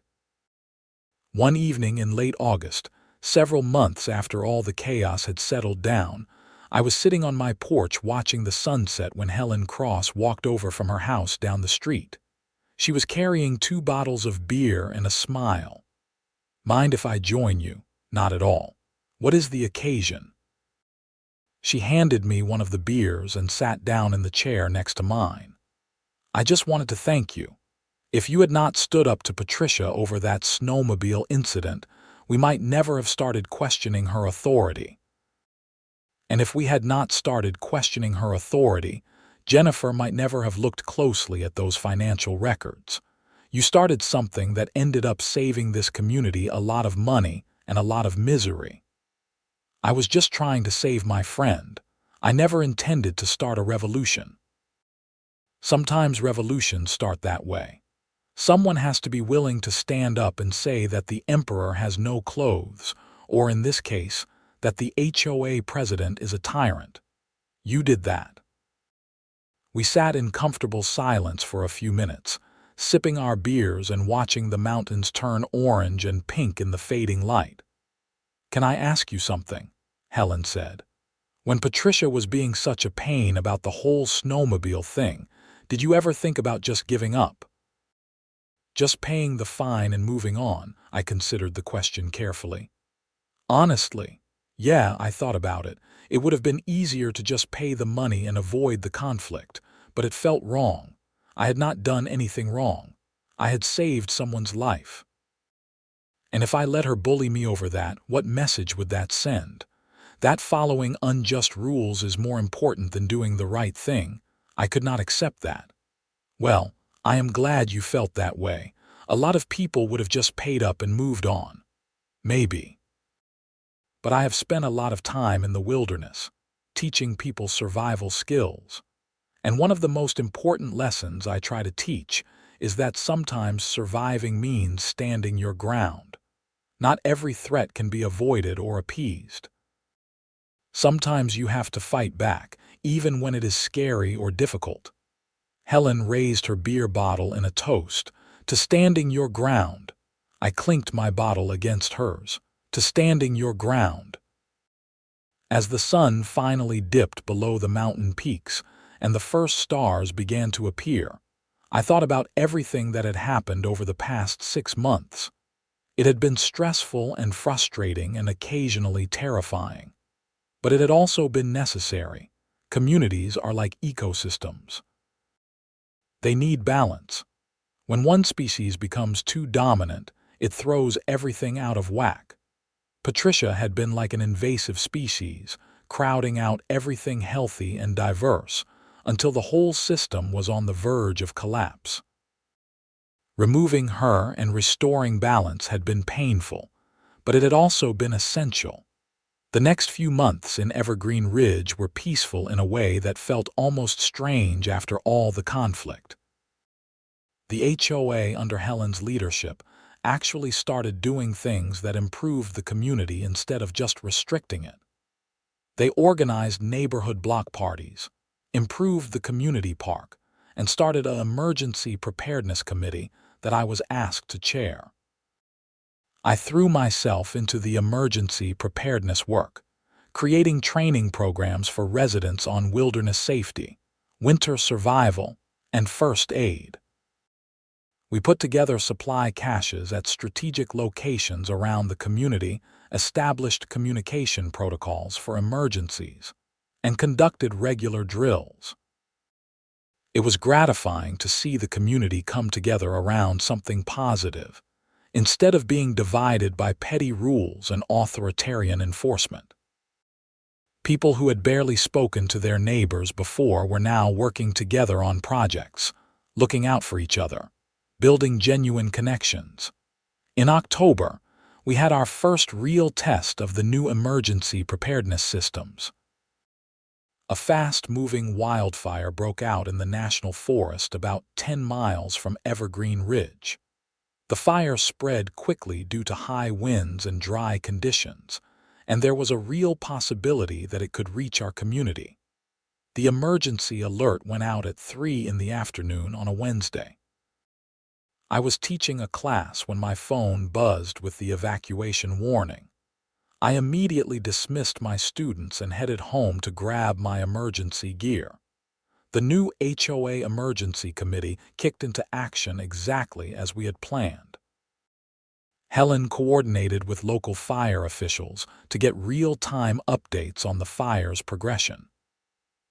One evening in late August, several months after all the chaos had settled down, I was sitting on my porch watching the sunset when Helen Cross walked over from her house down the street. She was carrying 2 bottles of beer and a smile. "Mind if I join you?" "Not at all. What is the occasion?" She handed me one of the beers and sat down in the chair next to mine. "I just wanted to thank you. If you had not stood up to Patricia over that snowmobile incident, we might never have started questioning her authority. And if we had not started questioning her authority, Jennifer might never have looked closely at those financial records. You started something that ended up saving this community a lot of money and a lot of misery. I was just trying to save my friend. I never intended to start a revolution." Sometimes revolutions start that way. Someone has to be willing to stand up and say that the emperor has no clothes, or in this case, that the HOA president is a tyrant. You did that. We sat in comfortable silence for a few minutes, sipping our beers and watching the mountains turn orange and pink in the fading light. "Can I ask you something?" Helen said. When Patricia was being such a pain about the whole snowmobile thing, did you ever think about just giving up? Just paying the fine and moving on, I considered the question carefully. Honestly, yeah, I thought about it. It would have been easier to just pay the money and avoid the conflict, but it felt wrong. I had not done anything wrong. I had saved someone's life. And if I let her bully me over that, what message would that send? That following unjust rules is more important than doing the right thing. I could not accept that. Well, I am glad you felt that way. A lot of people would have just paid up and moved on. Maybe. But I have spent a lot of time in the wilderness, teaching people survival skills. And one of the most important lessons I try to teach is that sometimes surviving means standing your ground. Not every threat can be avoided or appeased. Sometimes you have to fight back, even when it is scary or difficult. Helen raised her beer bottle in a toast, to standing your ground. I clinked my bottle against hers, to standing your ground. As the sun finally dipped below the mountain peaks and the first stars began to appear, I thought about everything that had happened over the past 6 months. It had been stressful and frustrating and occasionally terrifying. But it had also been necessary. Communities are like ecosystems. They need balance. When one species becomes too dominant, it throws everything out of whack. Patricia had been like an invasive species, crowding out everything healthy and diverse, until the whole system was on the verge of collapse. Removing her and restoring balance had been painful, but it had also been essential. The next few months in Evergreen Ridge were peaceful in a way that felt almost strange after all the conflict. The HOA, under Helen's leadership, actually started doing things that improved the community instead of just restricting it. They organized neighborhood block parties, improved the community park, and started an emergency preparedness committee that I was asked to chair. I threw myself into the emergency preparedness work, creating training programs for residents on wilderness safety, winter survival, and first aid. We put together supply caches at strategic locations around the community, established communication protocols for emergencies, and conducted regular drills. It was gratifying to see the community come together around something positive, instead of being divided by petty rules and authoritarian enforcement. People who had barely spoken to their neighbors before were now working together on projects, looking out for each other, building genuine connections. In October, we had our first real test of the new emergency preparedness systems. A fast-moving wildfire broke out in the national forest about 10 miles from Evergreen Ridge. The fire spread quickly due to high winds and dry conditions, and there was a real possibility that it could reach our community. The emergency alert went out at 3 in the afternoon on a Wednesday. I was teaching a class when my phone buzzed with the evacuation warning. I immediately dismissed my students and headed home to grab my emergency gear. The new HOA Emergency Committee kicked into action exactly as we had planned. Helen coordinated with local fire officials to get real-time updates on the fire's progression.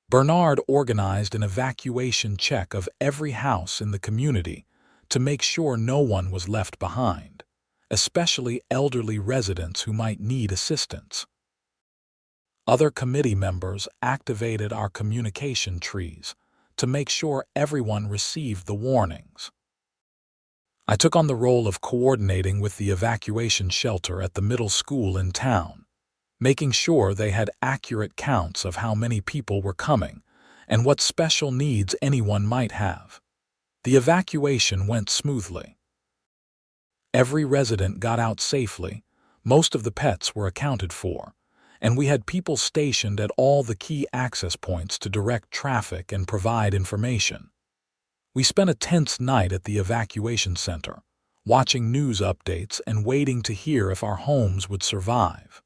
Bernard organized an evacuation check of every house in the community to make sure no one was left behind, especially elderly residents who might need assistance. Other committee members activated our communication trees to make sure everyone received the warnings. I took on the role of coordinating with the evacuation shelter at the middle school in town, making sure they had accurate counts of how many people were coming and what special needs anyone might have. The evacuation went smoothly. Every resident got out safely, most of the pets were accounted for, and we had people stationed at all the key access points to direct traffic and provide information. We spent a tense night at the evacuation center, watching news updates and waiting to hear if our homes would survive.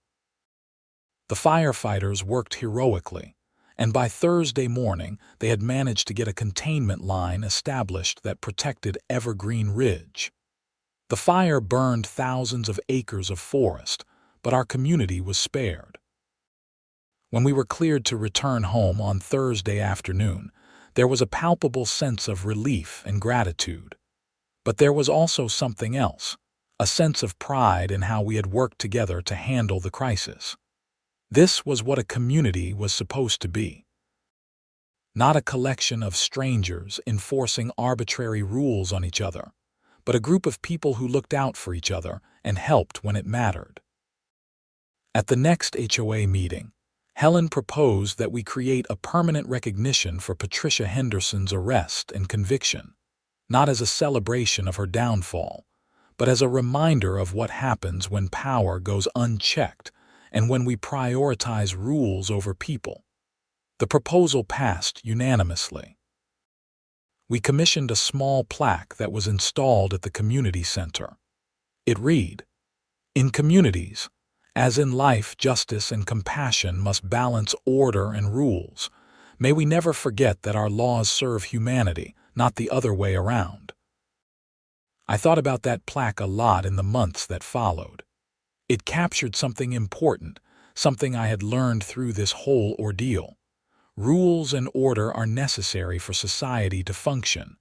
The firefighters worked heroically, and by Thursday morning they had managed to get a containment line established that protected Evergreen Ridge. The fire burned thousands of acres of forest, but our community was spared. When we were cleared to return home on Thursday afternoon, there was a palpable sense of relief and gratitude. But there was also something else, a sense of pride in how we had worked together to handle the crisis. This was what a community was supposed to be. Not a collection of strangers enforcing arbitrary rules on each other, but a group of people who looked out for each other and helped when it mattered. At the next HOA meeting, Helen proposed that we create a permanent recognition for Patricia Henderson's arrest and conviction, not as a celebration of her downfall, but as a reminder of what happens when power goes unchecked and when we prioritize rules over people. The proposal passed unanimously. We commissioned a small plaque that was installed at the community center. It read, "In communities, as in life, justice and compassion must balance order and rules. May we never forget that our laws serve humanity, not the other way around." I thought about that plaque a lot in the months that followed. It captured something important, something I had learned through this whole ordeal. Rules and order are necessary for society to function,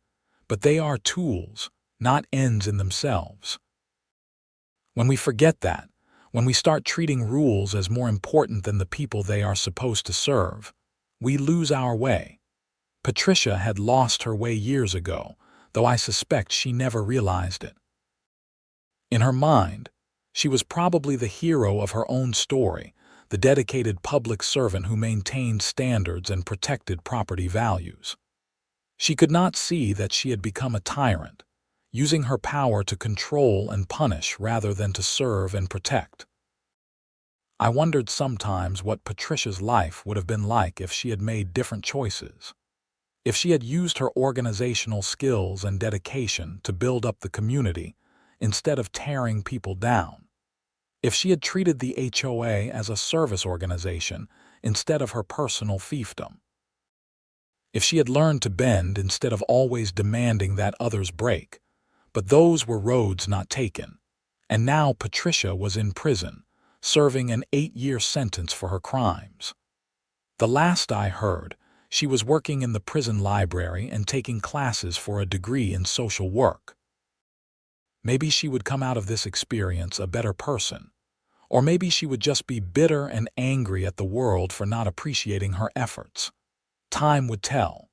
but they are tools, not ends in themselves. When we forget that, when we start treating rules as more important than the people they are supposed to serve, we lose our way. Patricia had lost her way years ago, though I suspect she never realized it. In her mind, she was probably the hero of her own story, the dedicated public servant who maintained standards and protected property values. She could not see that she had become a tyrant, using her power to control and punish rather than to serve and protect. I wondered sometimes what Patricia's life would have been like if she had made different choices. If she had used her organizational skills and dedication to build up the community instead of tearing people down. If she had treated the HOA as a service organization instead of her personal fiefdom. If she had learned to bend instead of always demanding that others break. But those were roads not taken. And now Patricia was in prison, serving an 8-year sentence for her crimes. The last I heard, she was working in the prison library and taking classes for a degree in social work. Maybe she would come out of this experience a better person. Or maybe she would just be bitter and angry at the world for not appreciating her efforts. Time would tell.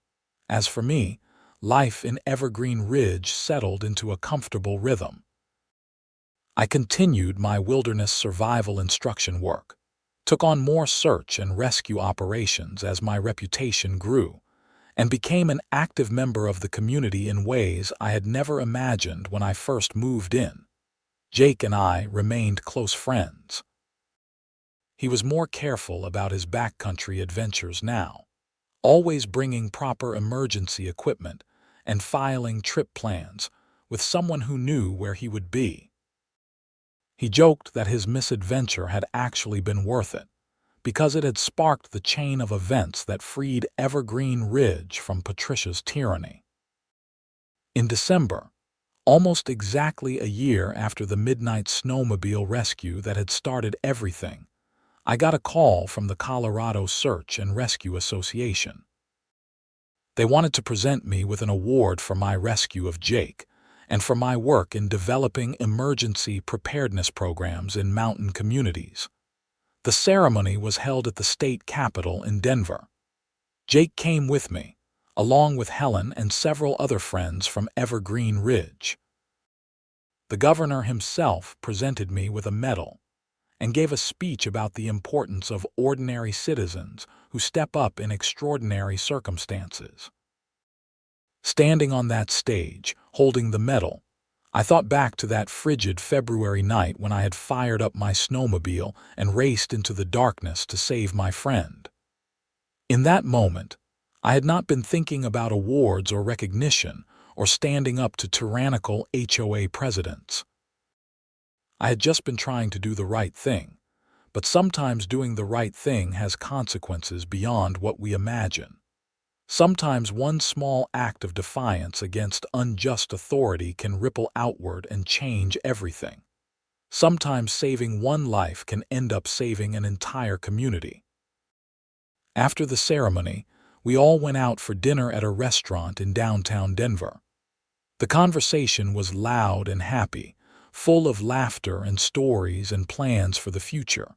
As for me, life in Evergreen Ridge settled into a comfortable rhythm. I continued my wilderness survival instruction work, took on more search and rescue operations as my reputation grew, and became an active member of the community in ways I had never imagined when I first moved in. Jake and I remained close friends. He was more careful about his backcountry adventures now, always bringing proper emergency equipment and filing trip plans with someone who knew where he would be. He joked that his misadventure had actually been worth it, because it had sparked the chain of events that freed Evergreen Ridge from Patricia's tyranny. In December, almost exactly a year after the midnight snowmobile rescue that had started everything, I got a call from the Colorado Search and Rescue Association. They wanted to present me with an award for my rescue of Jake and for my work in developing emergency preparedness programs in mountain communities. The ceremony was held at the state capitol in Denver. Jake came with me, along with Helen and several other friends from Evergreen Ridge. The governor himself presented me with a medal and gave a speech about the importance of ordinary citizens who step up in extraordinary circumstances. Standing on that stage, holding the medal, I thought back to that frigid February night when I had fired up my snowmobile and raced into the darkness to save my friend. In that moment, I had not been thinking about awards or recognition or standing up to tyrannical HOA presidents. I had just been trying to do the right thing, but sometimes doing the right thing has consequences beyond what we imagine. Sometimes one small act of defiance against unjust authority can ripple outward and change everything. Sometimes saving one life can end up saving an entire community. After the ceremony, we all went out for dinner at a restaurant in downtown Denver. The conversation was loud and happy, full of laughter and stories and plans for the future.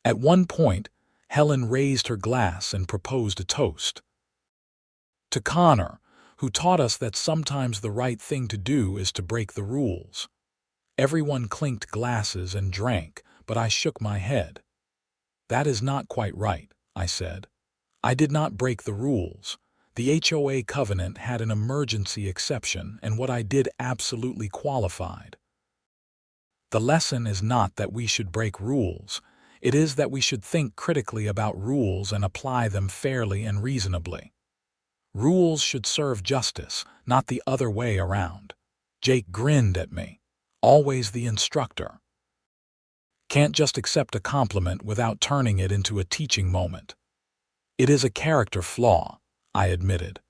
At one point, Helen raised her glass and proposed a toast. To Connor, who taught us that sometimes the right thing to do is to break the rules. Everyone clinked glasses and drank, but I shook my head. "That is not quite right," I said. "I did not break the rules. The HOA covenant had an emergency exception, and what I did absolutely qualified." The lesson is not that we should break rules. It is that we should think critically about rules and apply them fairly and reasonably. Rules should serve justice, not the other way around. Jake grinned at me. Always the instructor. Can't just accept a compliment without turning it into a teaching moment. It is a character flaw, I admitted.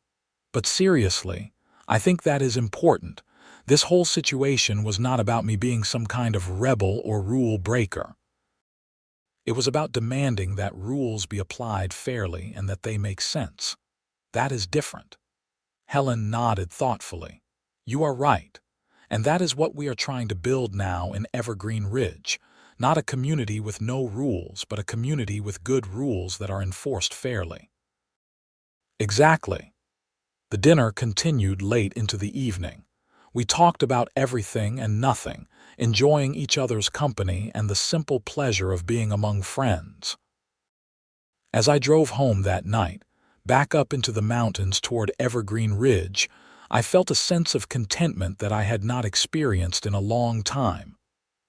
But seriously, I think that is important. This whole situation was not about me being some kind of rebel or rule breaker. It was about demanding that rules be applied fairly and that they make sense. That is different. Helen nodded thoughtfully. You are right. And that is what we are trying to build now in Evergreen Ridge. Not a community with no rules, but a community with good rules that are enforced fairly. Exactly. The dinner continued late into the evening. We talked about everything and nothing, enjoying each other's company and the simple pleasure of being among friends. As I drove home that night, back up into the mountains toward Evergreen Ridge, I felt a sense of contentment that I had not experienced in a long time.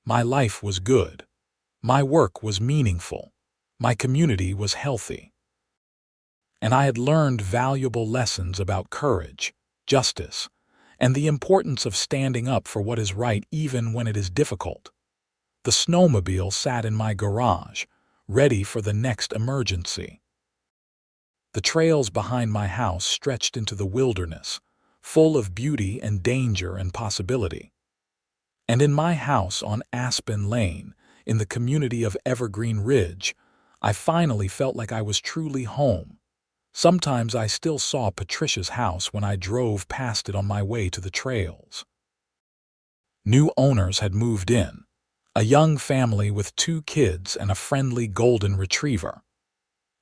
My life was good. My work was meaningful. My community was healthy. And I had learned valuable lessons about courage, justice, and the importance of standing up for what is right even when it is difficult. The snowmobile sat in my garage, ready for the next emergency. The trails behind my house stretched into the wilderness, full of beauty and danger and possibility. And in my house on Aspen Lane, in the community of Evergreen Ridge, I finally felt like I was truly home. Sometimes I still saw Patricia's house when I drove past it on my way to the trails. New owners had moved in, a young family with 2 kids and a friendly golden retriever.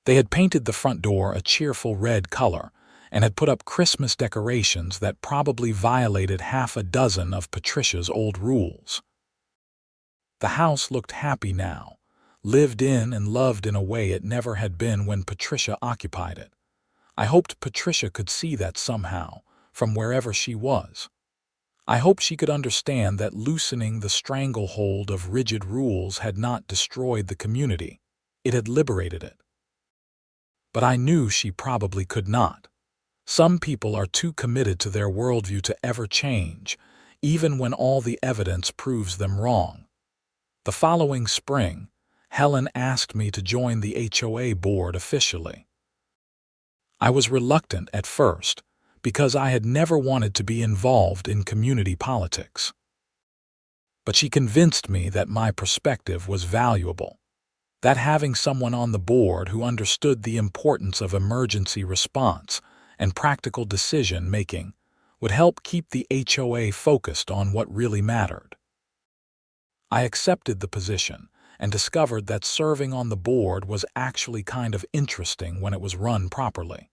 They had painted the front door a cheerful red color and had put up Christmas decorations that probably violated half a dozen of Patricia's old rules. The house looked happy now, lived in and loved in a way it never had been when Patricia occupied it. I hoped Patricia could see that somehow, from wherever she was. I hoped she could understand that loosening the stranglehold of rigid rules had not destroyed the community. It had liberated it. But I knew she probably could not. Some people are too committed to their worldview to ever change, even when all the evidence proves them wrong. The following spring, Helen asked me to join the HOA board officially. I was reluctant at first, because I had never wanted to be involved in community politics. But she convinced me that my perspective was valuable, that having someone on the board who understood the importance of emergency response and practical decision-making would help keep the HOA focused on what really mattered. I accepted the position and discovered that serving on the board was actually kind of interesting when it was run properly.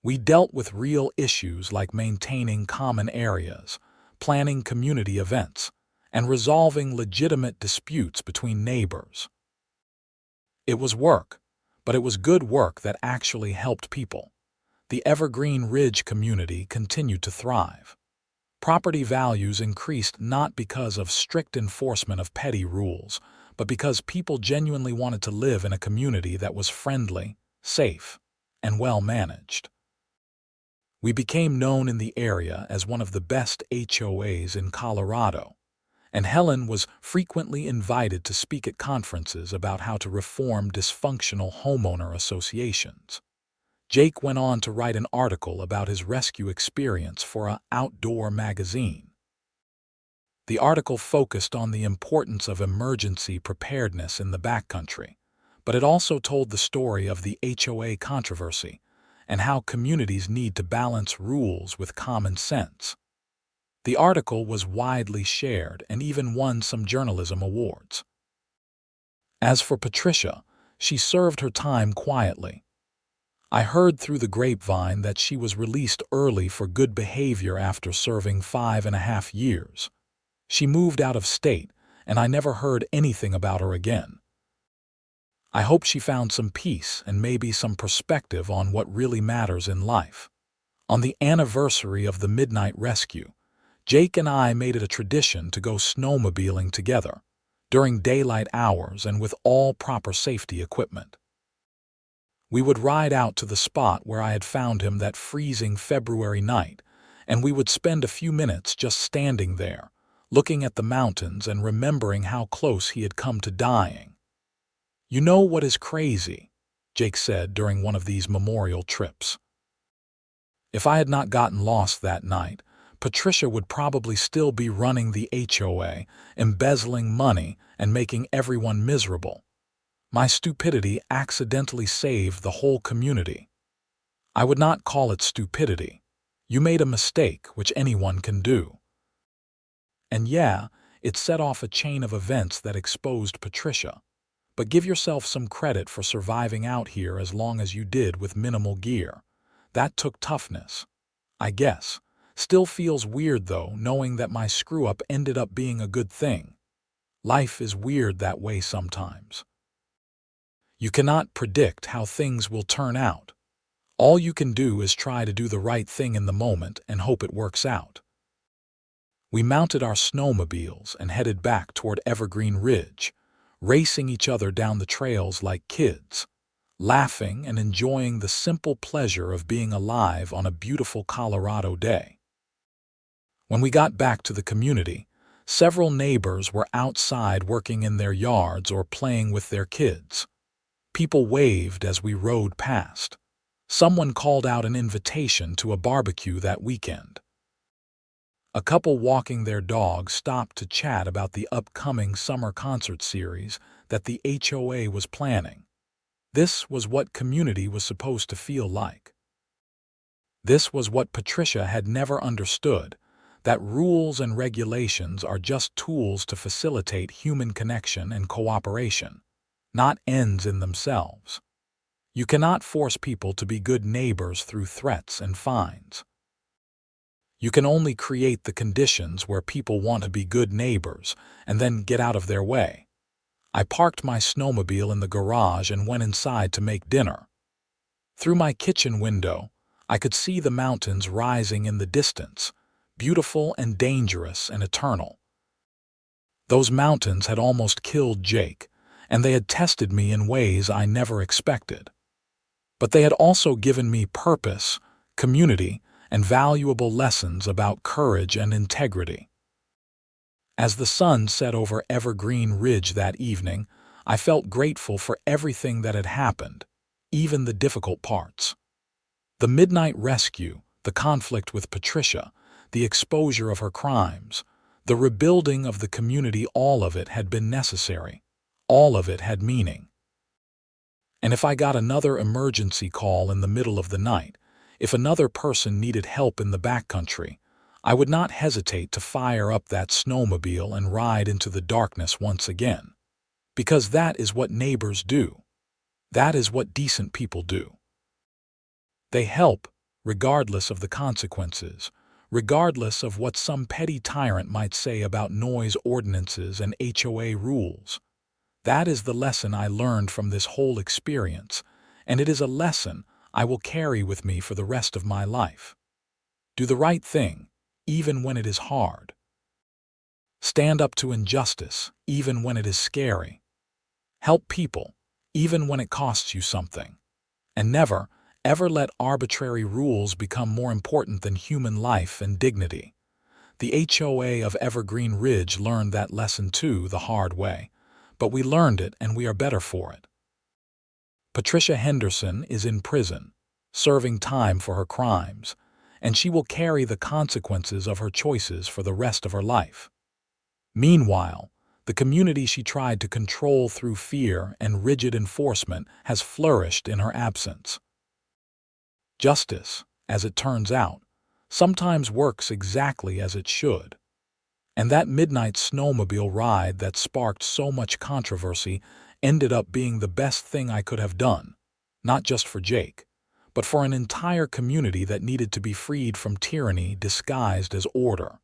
We dealt with real issues like maintaining common areas, planning community events, and resolving legitimate disputes between neighbors. It was work, but it was good work that actually helped people. The Evergreen Ridge community continued to thrive. Property values increased not because of strict enforcement of petty rules, but because people genuinely wanted to live in a community that was friendly, safe, and well managed. We became known in the area as one of the best HOAs in Colorado, and Helen was frequently invited to speak at conferences about how to reform dysfunctional homeowner associations. Jake went on to write an article about his rescue experience for an outdoor magazine. The article focused on the importance of emergency preparedness in the backcountry, but it also told the story of the HOA controversy and how communities need to balance rules with common sense. The article was widely shared and even won some journalism awards. As for Patricia, she served her time quietly. I heard through the grapevine that she was released early for good behavior after serving 5.5 years. She moved out of state, and I never heard anything about her again. I hope she found some peace and maybe some perspective on what really matters in life. On the anniversary of the midnight rescue, Jake and I made it a tradition to go snowmobiling together, during daylight hours and with all proper safety equipment. We would ride out to the spot where I had found him that freezing February night, and we would spend a few minutes just standing there, looking at the mountains and remembering how close he had come to dying. "You know what is crazy?" Jake said during one of these memorial trips. "If I had not gotten lost that night, Patricia would probably still be running the HOA, embezzling money, and making everyone miserable. My stupidity accidentally saved the whole community." "I would not call it stupidity. You made a mistake, which anyone can do." And yeah, it set off a chain of events that exposed Patricia. But give yourself some credit for surviving out here as long as you did with minimal gear. That took toughness, I guess. Still feels weird though, knowing that my screw-up ended up being a good thing. Life is weird that way sometimes. You cannot predict how things will turn out. All you can do is try to do the right thing in the moment and hope it works out. We mounted our snowmobiles and headed back toward Evergreen Ridge, racing each other down the trails like kids, laughing and enjoying the simple pleasure of being alive on a beautiful Colorado day. When we got back to the community, several neighbors were outside working in their yards or playing with their kids. People waved as we rode past. Someone called out an invitation to a barbecue that weekend. A couple walking their dog stopped to chat about the upcoming summer concert series that the HOA was planning. This was what community was supposed to feel like. This was what Patricia had never understood, that rules and regulations are just tools to facilitate human connection and cooperation, not ends in themselves. You cannot force people to be good neighbors through threats and fines. You can only create the conditions where people want to be good neighbors and then get out of their way. I parked my snowmobile in the garage and went inside to make dinner. Through my kitchen window, I could see the mountains rising in the distance, beautiful and dangerous and eternal. Those mountains had almost killed Jake, and they had tested me in ways I never expected. But they had also given me purpose, community, and valuable lessons about courage and integrity. As the sun set over Evergreen Ridge that evening, I felt grateful for everything that had happened, even the difficult parts. The midnight rescue, the conflict with Patricia, the exposure of her crimes, the rebuilding of the community, all of it had been necessary. All of it had meaning. And if I got another emergency call in the middle of the night, if another person needed help in the backcountry, I would not hesitate to fire up that snowmobile and ride into the darkness once again. Because that is what neighbors do. That is what decent people do. They help, regardless of the consequences, regardless of what some petty tyrant might say about noise ordinances and HOA rules. That is the lesson I learned from this whole experience, and it is a lesson I will carry with me for the rest of my life. Do the right thing, even when it is hard. Stand up to injustice, even when it is scary. Help people, even when it costs you something. And never, ever let arbitrary rules become more important than human life and dignity. The HOA of Evergreen Ridge learned that lesson too the hard way, but we learned it and we are better for it. Patricia Henderson is in prison, serving time for her crimes, and she will carry the consequences of her choices for the rest of her life. Meanwhile, the community she tried to control through fear and rigid enforcement has flourished in her absence. Justice, as it turns out, sometimes works exactly as it should. And that midnight snowmobile ride that sparked so much controversy ended up being the best thing I could have done, not just for Jake, but for an entire community that needed to be freed from tyranny disguised as order.